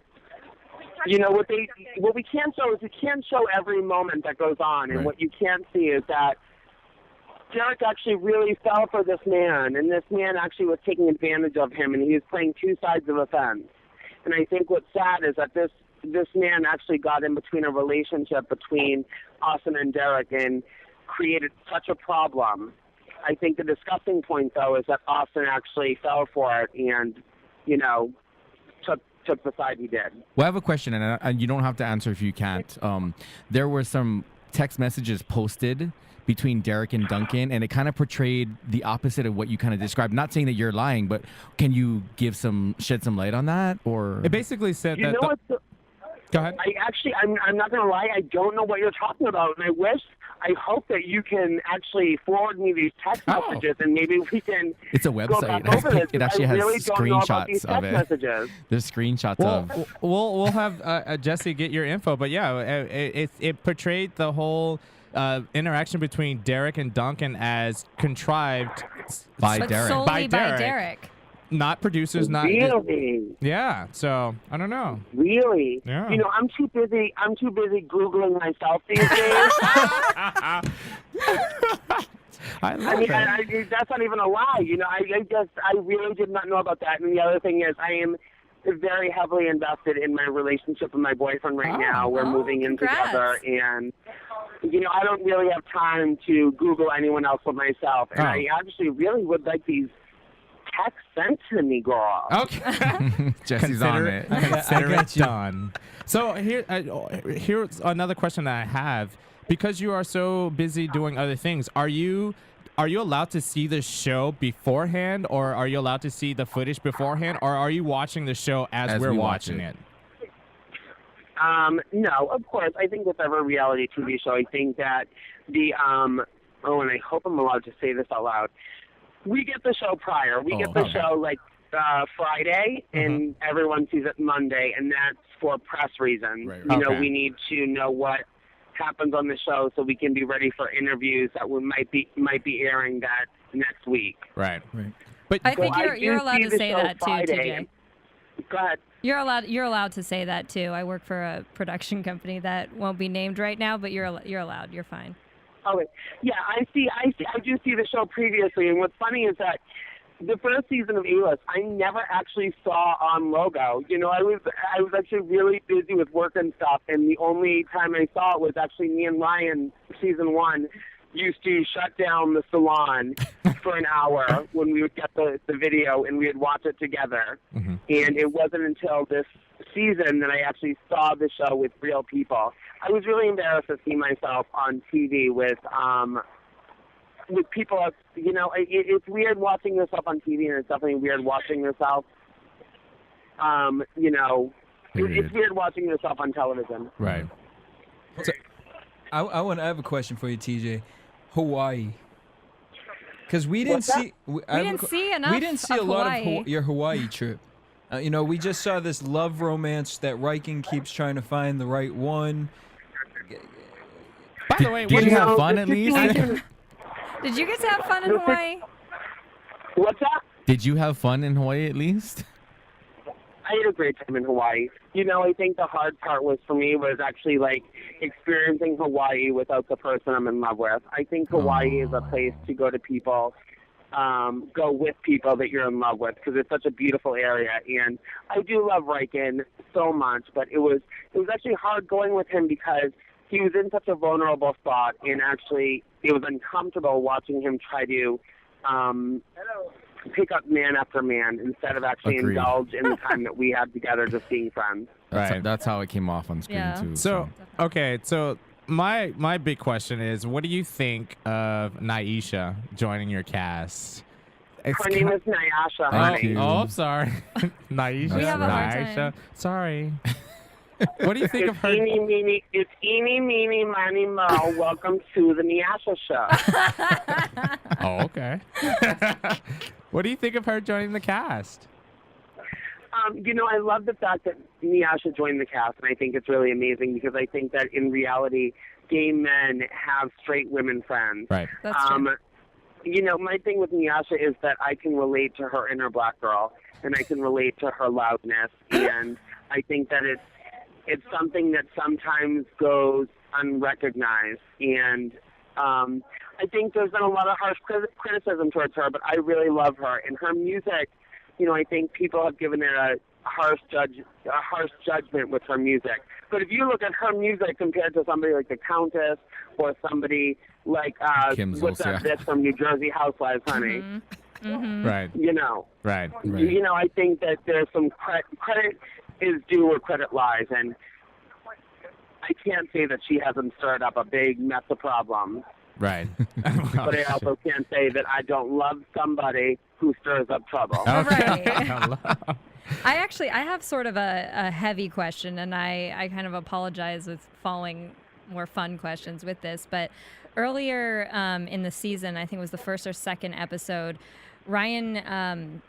you know, what we can't show is we can't show every moment that goes on, and what you can't see is that Derek actually really fell for this man, and this man actually was taking advantage of him, and he was playing two sides of a fence. And I think what's sad is that this man actually got in between a relationship between Austin and Derek and created such a problem. I think the disgusting point, though, is that Austin actually fell for it and, you know, took the side he did. Well, I have a question, and you don't have to answer if you can't. There were some text messages posted between Derek and Duncan, and it kind of portrayed the opposite of what you kind of described. Not saying that you're lying, but can you shed some light on that? Or it basically said you that. Know what's Go ahead. I'm not going to lie. I don't know what you're talking about, and I hope that you can actually forward me these text messages, and maybe we can. It's a go website. back over this. It actually has really screenshots of it. Messages. There's screenshots of. We'll have Jesse get your info, but yeah, it portrayed the whole interaction between Derek and Duncan as contrived by but Derek. Solely by Derek. Not producers, not really. Yeah, so I don't know. Really? Yeah. You know, I'm too busy Googling myself these days. I mean, that's not even a lie. You know, I really did not know about that. And the other thing is, I am very heavily invested in my relationship with my boyfriend right now. We're moving in together, and you know, I don't really have time to Google anyone else but myself. And I actually really would like these text sent to me, girl. Okay. Jesse's on it. Consider it done. So here's another question that I have. Because you are so busy doing other things, are you allowed to see the show beforehand, or are you allowed to see the footage beforehand, or are you watching the show as we're watching it? No, of course. I think with every reality TV show, I think that and I hope I'm allowed to say this out loud. We get the show prior. We get the show like Friday, and everyone sees it Monday, and that's for press reasons. Right. You know, we need to know what happens on the show so we can be ready for interviews that might be airing that next week. Right. But I think So you're do allowed see to the say show that too, Friday. TJ. Go ahead. You're allowed to say that too. I work for a production company that won't be named right now, but you're allowed. You're fine. Oh, yeah, I do see the show previously, and what's funny is that the first season of A-List, I never actually saw on logo. You know, I was actually really busy with work and stuff, and the only time I saw it was actually me and Ryan, season 1, used to shut down the salon for an hour when we would get the video, and we would watch it together. Mm-hmm. And it wasn't until this season that I actually saw the show with real people. I was really embarrassed to see myself on TV with people. You know, it's weird watching yourself on TV, and it's definitely weird watching yourself. You know, it's weird watching yourself on television. Right. So, I have a question for you, TJ. Hawaii. Because we didn't see. We didn't see enough. We didn't see a of lot Hawaii. of your Hawaii trip. You know, we just saw this love romance that Riken keeps trying to find the right one. By the way, Did you have fun at least? Did you get to have fun in Hawaii? What's that? Did you have fun in Hawaii at least? I had a great time in Hawaii. You know, I think the hard part for me was actually like experiencing Hawaii without the person I'm in love with. I think Hawaii is a place to go to people, go with people that you're in love with, because it's such a beautiful area. And I do love Riken so much, but it was actually hard going with him because he was in such a vulnerable spot, and actually it was uncomfortable watching him try to pick up man after man instead of actually Agreed. indulge in the time that we had together just being friends. Right. That's how it came off on screen Yeah. too. So, okay, so my big question is, what do you think of Naisha joining your cast? Her name is Nyasha, honey. Oh, I'm sorry. Naisha. We have a hard Naisha. time. Sorry. What do you think of her? It's eeny, meeny, miny, mo. Welcome to the Nyasha show. Oh, okay. What do you think of her joining the cast? You know, I love the fact that Nyasha joined the cast, and I think it's really amazing because I think that in reality, gay men have straight women friends. Right. That's true. You know, my thing with Nyasha is that I can relate to her inner black girl, and I can relate to her loudness, and I think that it's something that sometimes goes unrecognized, and I think there's been a lot of harsh criticism towards her, but I really love her. And her music, you know, I think people have given it a harsh judgment with her music. But if you look at her music compared to somebody like the Countess or somebody like Kim what's that Zolciak. bitch from New Jersey Housewives, honey, Right. you know, Right. you know, I think that there's some credit is due where credit lies, and I can't say that she hasn't stirred up a big mess of problems. Right. But I also can't say that I don't love somebody who stirs up trouble. Right. I have sort of a heavy question, and I kind of apologize with following more fun questions with this. But earlier in the season, I think it was the first or second episode, Ryan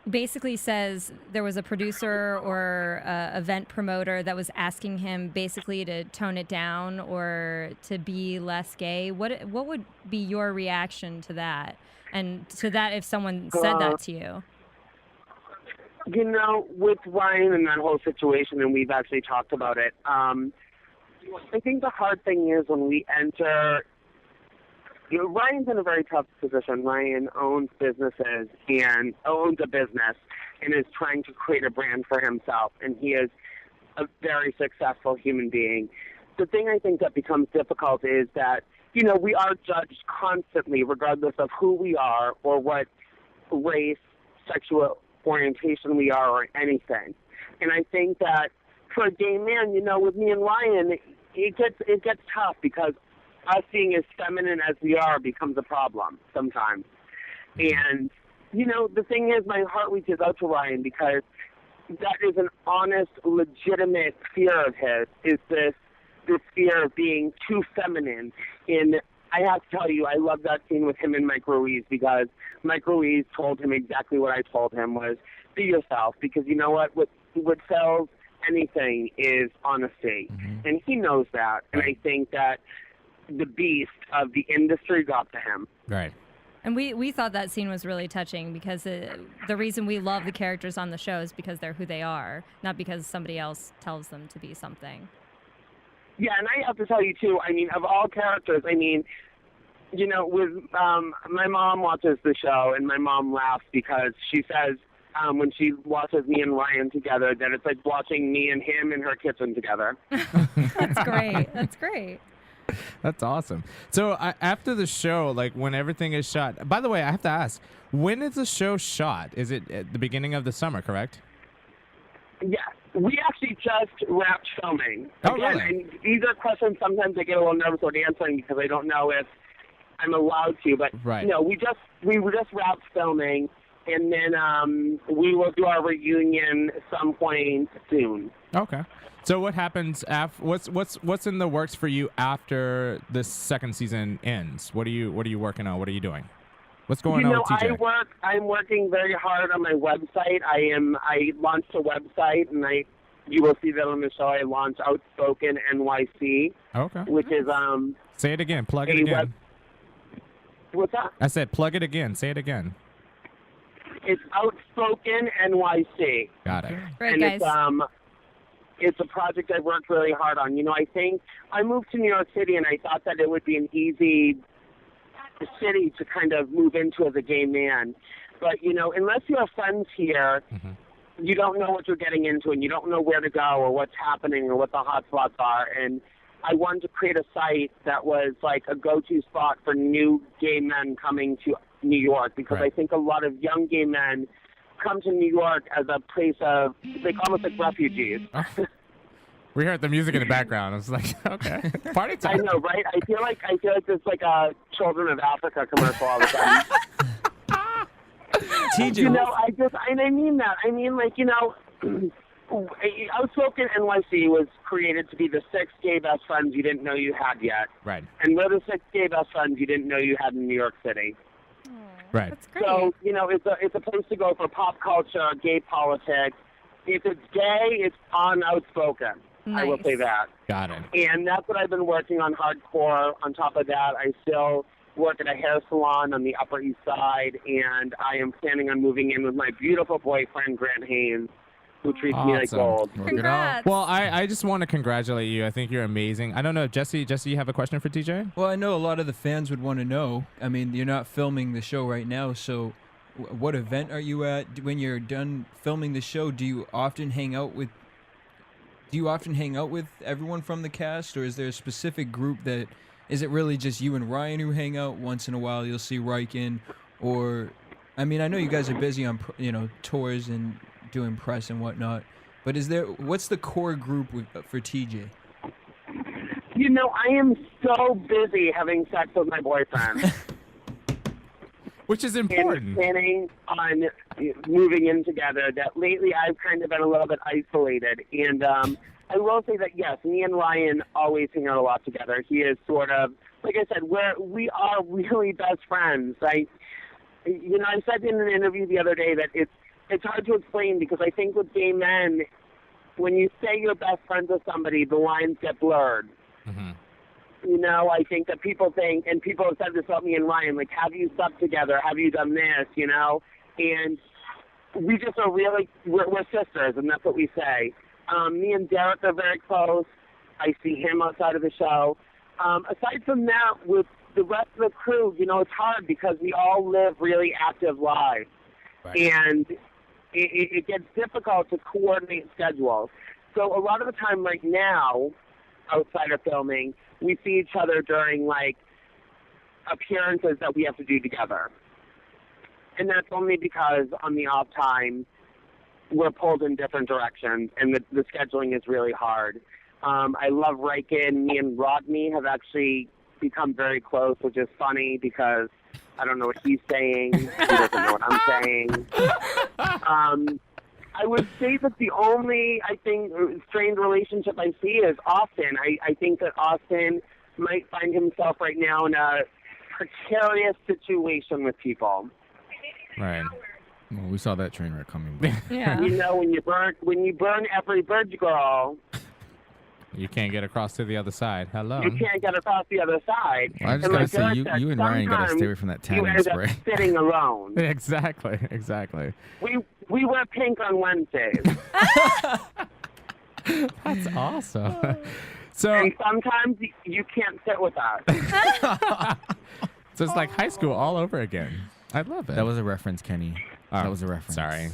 basically says there was a producer or event promoter that was asking him basically to tone it down or to be less gay. What would be your reaction to that? And to that, if someone said that to you? You know, with Ryan and that whole situation, and we've actually talked about it, I think the hard thing is when we enter, you know, Ryan's in a very tough position. Ryan owns businesses and owns a business and is trying to create a brand for himself, and he is a very successful human being. The thing I think that becomes difficult is that, you know, we are judged constantly regardless of who we are or what race, sexual orientation we are or anything. And I think that for a gay man, you know, with me and Ryan, it gets tough because us being as feminine as we are becomes a problem sometimes. And, you know, the thing is, my heart reaches out to Ryan because that is an honest, legitimate fear of his, is this fear of being too feminine. And I have to tell you, I love that scene with him and Mike Ruiz because Mike Ruiz told him exactly what I told him was, be yourself, because you know what sells anything is honesty. And he knows that. And I think that the beast of the industry got to him. Right. And we thought that scene was really touching because the reason we love the characters on the show is because they're who they are, not because somebody else tells them to be something. Yeah, and I have to tell you, too, I mean, of all characters, I mean, you know, with my mom watches the show, and my mom laughs because she says when she watches me and Ryan together that it's like watching me and him in her kitchen together. That's great. That's great. That's awesome. So after the show, like when everything is shot, by the way, I have to ask, when is the show shot? Is it at the beginning of the summer, correct? Yeah, we actually just wrapped filming. Oh, Again, really? and these are questions sometimes I get a little nervous about answering because I don't know if I'm allowed to. But Right. no, we just wrapped filming, and then we will do our reunion some point soon. Okay. So what happens after? What's in the works for you after this second season ends? What are you working on? What are you doing? What's going on with TJ? I'm working very hard on my website. I launched a website, and you will see that on the show. I launched Outspoken NYC. Okay. Which is Say it again. Plug it again. What's that? I said plug it again. Say it again. It's Outspoken NYC. Got it. Great, and guys. it's a project I've worked really hard on. You know, I think I moved to New York City, and I thought that it would be an easy city to kind of move into as a gay man. But, you know, unless you have friends here, you don't know what you're getting into, and you don't know where to go or what's happening or what the hot spots are. And I wanted to create a site that was like a go-to spot for new gay men coming to New York, because I think a lot of young gay men come to New York as a place of, like, almost like refugees. We heard the music in the background. I was like, okay, party time. I know, right? I feel like it's like a Children of Africa commercial all the time. TJ, you know, I mean that. I mean, like, you know, Outspoken NYC was created to be the 6 gay best friends you didn't know you had yet. Right. And we're the 6 gay best friends you didn't know you had in New York City. Right. That's great. So, you know, it's a place to go for pop culture, gay politics. If it's gay, it's on Outspoken. I will say that. Got it. And that's what I've been working on hardcore. On top of that, I still work at a hair salon on the Upper East Side, and I am planning on moving in with my beautiful boyfriend, Grant Haynes, who treats me like gold. Congrats. Well, I just want to congratulate you. I think you're amazing. I don't know, Jesse, you have a question for TJ? Well, I know a lot of the fans would want to know. I mean, you're not filming the show right now, so what event are you at? When you're done filming the show, do you often hang out with everyone from the cast, or is there a specific group that, is it really just you and Ryan who hang out? Once in a while you'll see Riken, or, I mean, I know you guys are busy on, you know, tours and doing press and whatnot, but what's the core group for TJ? You know, I am so busy having sex with my boyfriend. Which is important. And planning on moving in together, that lately I've kind of been a little bit isolated. And I will say that, yes, me and Ryan always hang out a lot together. He is sort of, like I said, we are really best friends. I said in an interview the other day that it's hard to explain, because I think with gay men, when you say you're best friends with somebody, the lines get blurred. Mm-hmm. You know, I think that people think, and people have said this about me and Ryan, like, have you slept together? Have you done this? You know? And we just are really, we're sisters, and that's what we say. Me and Derek are very close. I see him outside of the show. Aside from that, with the rest of the crew, you know, it's hard because we all live really active lives. Right. And it gets difficult to coordinate schedules. So a lot of the time right now, outside of filming, we see each other during, like, appearances that we have to do together. And that's only because on the off time, we're pulled in different directions, and the scheduling is really hard. I love Riken. Me and Rodney have actually become very close, which is funny because I don't know what he's saying. He doesn't know what I'm saying. I would say that the only, I think, strained relationship I see is Austin. I think that Austin might find himself right now in a precarious situation with people. Right. Well, we saw that train wreck coming. But Yeah. You know, when you burn every bridge, girl, You can't get across to the other side. Hello. You can't get across the other side. Well, I just And gotta like say, Derek said, you and Ryan gotta stay away from that you tanning end spray. up sitting alone. Exactly. We wear pink on Wednesdays. That's awesome. So, and sometimes you can't sit with us. so it's like high school all over again. I love it. That was a reference, Kenny. That was a reference. Sorry.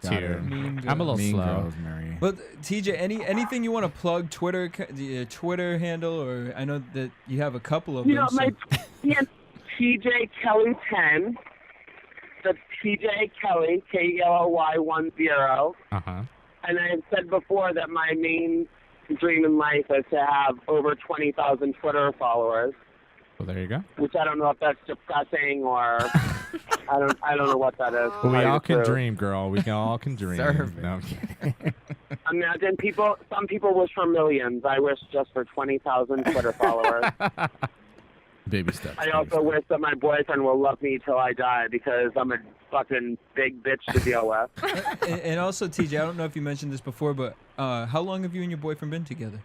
Got Cheater. it. Mean I'm a little Mean slow. Girls, Mary. But TJ, anything you want to plug? Twitter, the Twitter handle, or I know that you have a couple of You them. know, my TJ Kelly 10. That's TJ Kelly KELLY10. And I have said before that my main dream in life is to have over 20,000 Twitter followers. Well, there you go. Which I don't know if that's depressing or I don't know what that is. Well, we all can dream, girl. We all can dream. Serve No, I'm kidding. Imagine some people wish for millions. I wish just for 20,000 Twitter followers. Baby steps. I also wish that my boyfriend will love me till I die because I'm a fucking big bitch to deal with. and also, TJ, I don't know if you mentioned this before, but how long have you and your boyfriend been together?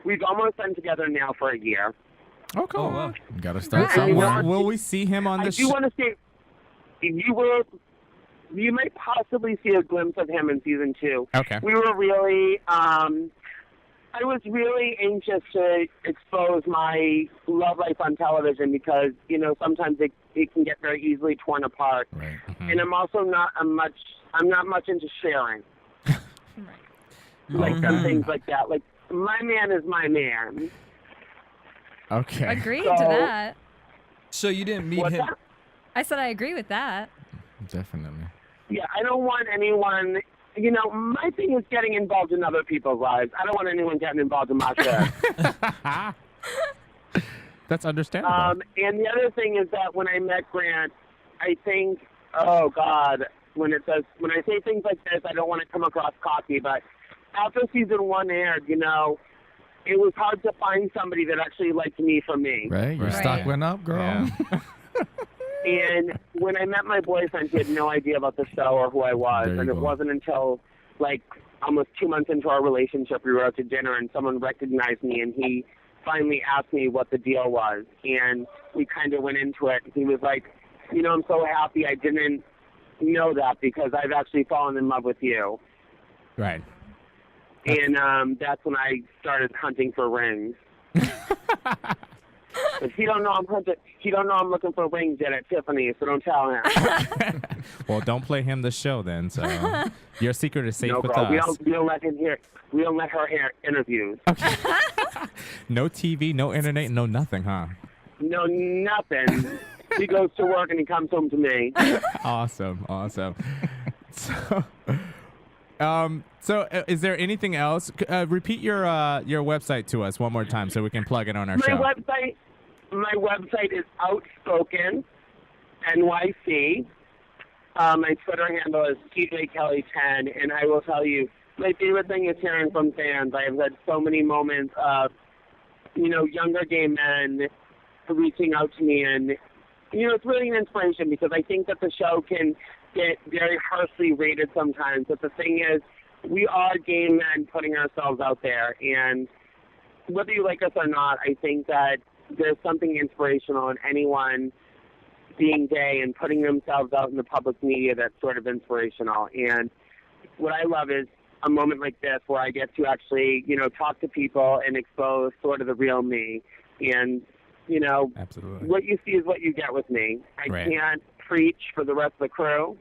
We've almost been together now for a year. Oh, cool. Oh, wow. Gotta start And you know somewhere. what? Will we see him on I the do show? want to say you might possibly see a glimpse of him in season 2. Okay. We were really I was really anxious to expose my love life on television because, you know, sometimes it can get very easily torn apart. Right. And I'm also not much into sharing. Like some things like that. Like my man is my man. Okay. Agreed So- to that. So you didn't meet What's him. that? I said I agree with that. Definitely. Yeah, I don't want anyone. You know, my thing is getting involved in other people's lives. I don't want anyone getting involved in my shit. That's understandable. And the other thing is that when I met Grant, I think, oh God, when I say things like this, I don't want to come across cocky, but after season 1 aired, you know, it was hard to find somebody that actually liked me for me. Right? Your stock went up, girl. Yeah. And when I met my boyfriend, he had no idea about the show or who I was. There you And it go. wasn't until, like, almost 2 months into our relationship, we were out to dinner and someone recognized me and he finally asked me what the deal was. And we kind of went into it. He was like, you know, I'm so happy I didn't know that because I've actually fallen in love with you. Right. And that's when I started hunting for rings. But he don't know I'm hunting. He don't know I'm looking for rings yet at Tiffany, so don't tell him. Well, don't play him the show then. So your secret is safe No, with girl, us. we don't let him hear. We don't let her hear interviews. No TV, no internet, no nothing, huh? No, nothing. He goes to work and he comes home to me. Awesome. So, is there anything else? Repeat your website to us one more time so we can plug it on our show. My website is Outspoken NYC. My Twitter handle is TJKelly10, and I will tell you, my favorite thing is hearing from fans. I have had so many moments of, you know, younger gay men reaching out to me, and you know, it's really an inspiration because I think that the show can get very harshly rated sometimes. But the thing is, we are gay men putting ourselves out there, and whether you like us or not, I think that there's something inspirational in anyone being gay and putting themselves out in the public media that's sort of inspirational. And what I love is a moment like this where I get to actually, you know, talk to people and expose sort of the real me. And, you know, Absolutely. what you see is what you get with me. I Right. can't preach for the rest of the crew.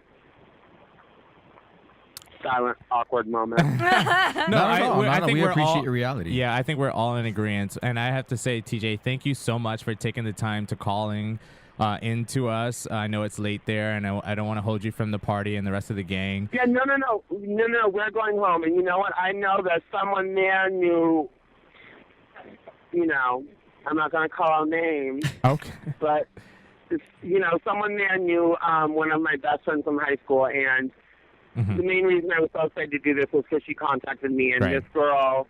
Silent, awkward moment. No, I think we we're appreciate all, your reality. Yeah, I think we're all in agreement. And I have to say, TJ, thank you so much for taking the time to calling into us. I know it's late there, and I don't want to hold you from the party and the rest of the gang. Yeah, no, we're going home. And you know what? I know that someone there knew, you know, I'm not going to call out names. Okay. But, you know, someone there knew one of my best friends from high school. And the main reason I was so excited to do this was because she contacted me. And this girl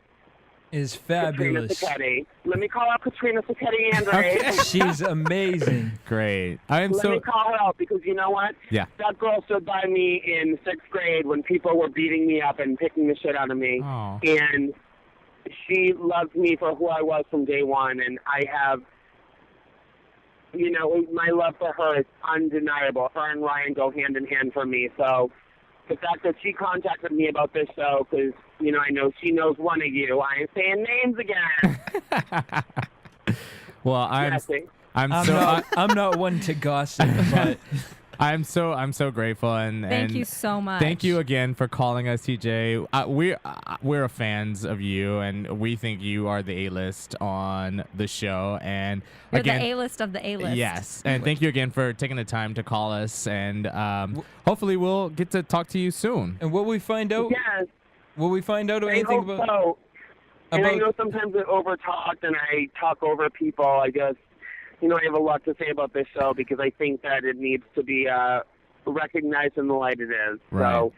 is Katrina fabulous. Sacchetti. Let me call out Katrina Sacchetti, Andre. She's amazing. Great. Let me call her out because you know what? Yeah. That girl stood by me in 6th grade when people were beating me up and picking the shit out of me. Oh. And she loved me for who I was from day one, and I have, my love for her is undeniable. Her and Ryan go hand in hand for me. So the fact that she contacted me about this show, because, I know she knows one of you. I ain't saying names again. Well, I'm not one to gossip, but I'm so grateful and Thank you so much. Thank you again for calling us, TJ. We're fans of you, and we think you are the A-list on the show. And You're again, the A-list of the A-list. Yes, and thank you again for taking the time to call us, and hopefully we'll get to talk to you soon. And will we find out? Yes. Will we find out anything about? So. And I know sometimes I overtalk and I talk over people. I guess, I have a lot to say about this show because I think that it needs to be recognized in the light it is. Right. So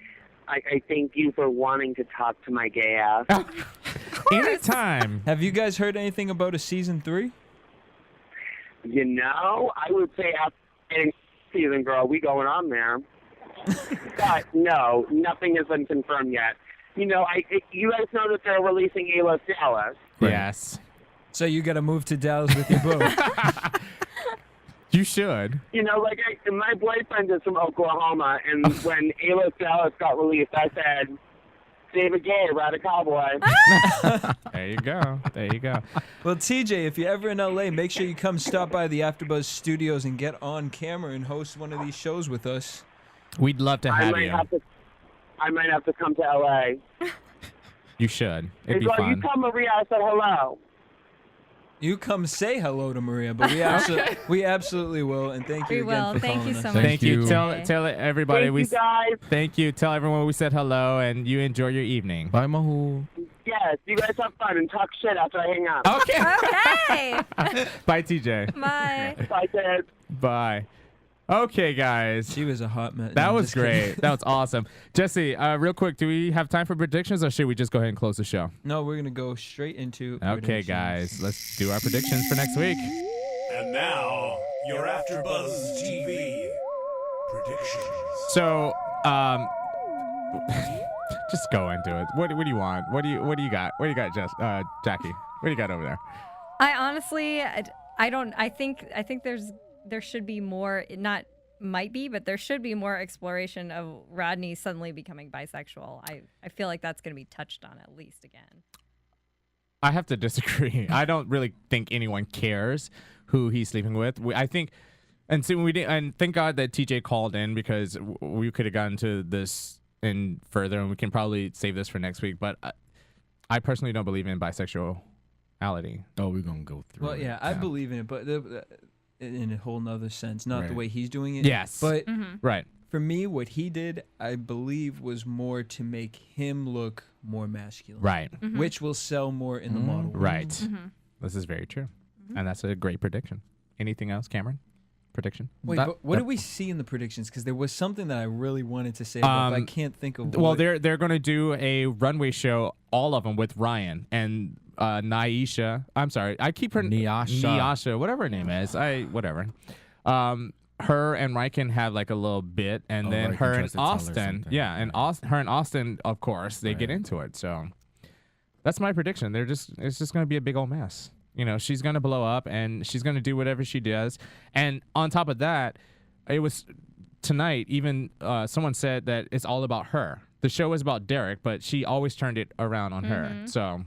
I thank you for wanting to talk to my gay ass. Anytime. Have you guys heard anything about a season 3? I would say after season, girl, we going on there. But no, nothing has been confirmed yet. You guys know that they're releasing A-List Dallas. Yes. So you got to move to Dallas with your boo. You should. My boyfriend is from Oklahoma, and when A-List Dallas got released, I said, David Gay, ride a cowboy. There you go. Well, TJ, if you're ever in LA, make sure you come stop by the AfterBuzz studios and get on camera and host one of these shows with us. We'd love to have you. I might have to come to LA. You should. It'd be You fun. tell Maria I said hello. You come say hello to Maria, but we absolutely will, and thank you We again will. for Thank calling you us. so much. Thank you. TJ. Tell everybody Thank we you guys. Thank you. Tell everyone we said hello, and you enjoy your evening. Bye, Mahu. Yes, you guys have fun and talk shit after I hang up. Okay. Okay. Bye, TJ. Bye. Bye, Ted. Bye. Okay, guys. She was a hot mess. That No, was just kidding. great. That was awesome. Jesse, real quick, do we have time for predictions, or should we just go ahead and close the show? No, we're gonna go straight into. Okay, predictions. guys. Let's do our predictions for next week. And now, your AfterBuzz TV predictions. So, just go into it. What do you want? What do you got? What do you got, Jackie? What do you got over there? I honestly, I don't. I think there should be more. Not might be, but there should be more exploration of Rodney suddenly becoming bisexual. I feel like that's going to be touched on at least again. I have to disagree. I don't really think anyone cares who he's sleeping with. I think, and so we didn't. And thank God that TJ called in, because we could have gotten to this and further, and we can probably save this for next week. But I personally don't believe in bisexuality. Oh, we're gonna go through. Well, yeah, I believe in it, but in a whole nother sense, not the way he's doing it. Yes. But Right. for me, what he did, I believe, was more to make him look more masculine. Right. Which will sell more in the model. Right. This is very true. And that's a great prediction. Anything else, Cameron? Prediction? Wait, but what did we see in the predictions? Because there was something that I really wanted to say about, but I can't think of. Well, they're going to do a runway show, all of them, with Ryan and Nyasha. I'm sorry, I keep her Nyasha, whatever her name is. Whatever. Her and Ryan have like a little bit, and then her and Austin. Yeah, and her and Austin, of course, they get into it. So that's my prediction. It's just going to be a big old mess. She's going to blow up, and she's going to do whatever she does. And on top of that, it was tonight, even someone said that it's all about her. The show is about Derek, but she always turned it around on her. So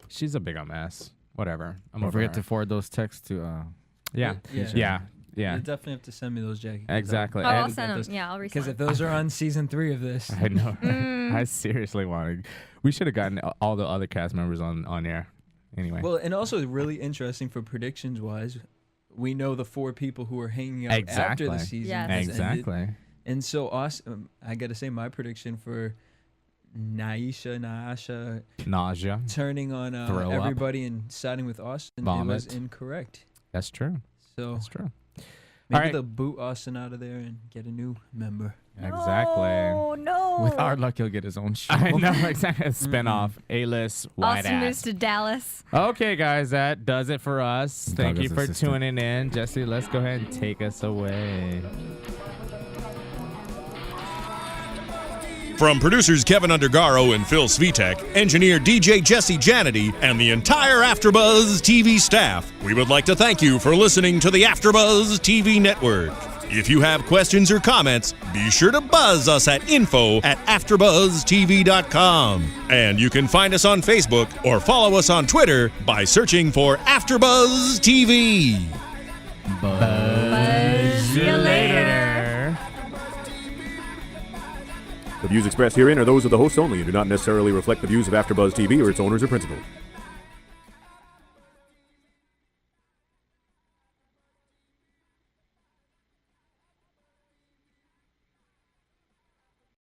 she's a big old mess. Whatever. Don't forget to forward those texts to. Yeah. You definitely have to send me those, Jackie. Exactly. I'll send them. Yeah, I'll resend. Because if those are on season 3 of this. I know. I seriously wanted. We should have gotten all the other cast members on air. Anyway. Well, and also really interesting for predictions wise, we know the 4 people who are hanging out after the season. Yes. Exactly. And so I got to say my prediction for Nyasha turning on everybody and siding with Austin, it was incorrect. That's true. So that's true. Maybe they'll boot Austin out of there and get a new member. Exactly. Oh no! With our luck, he'll get his own show. I know, exactly. A spinoff, A-list, wide Austin ass. moves to Dallas. Okay, guys, that does it for us. Thank you for tuning in. Jesse, let's go ahead and take us away. From producers Kevin Undergaro and Phil Svitek, engineer DJ Jesse Janity, and the entire AfterBuzz TV staff, we would like to thank you for listening to the AfterBuzz TV network. If you have questions or comments, be sure to buzz us at info@AfterBuzzTV.com. And you can find us on Facebook or follow us on Twitter by searching for AfterBuzz TV. Buzz you later. The views expressed herein are those of the hosts only and do not necessarily reflect the views of AfterBuzz TV or its owners or principals.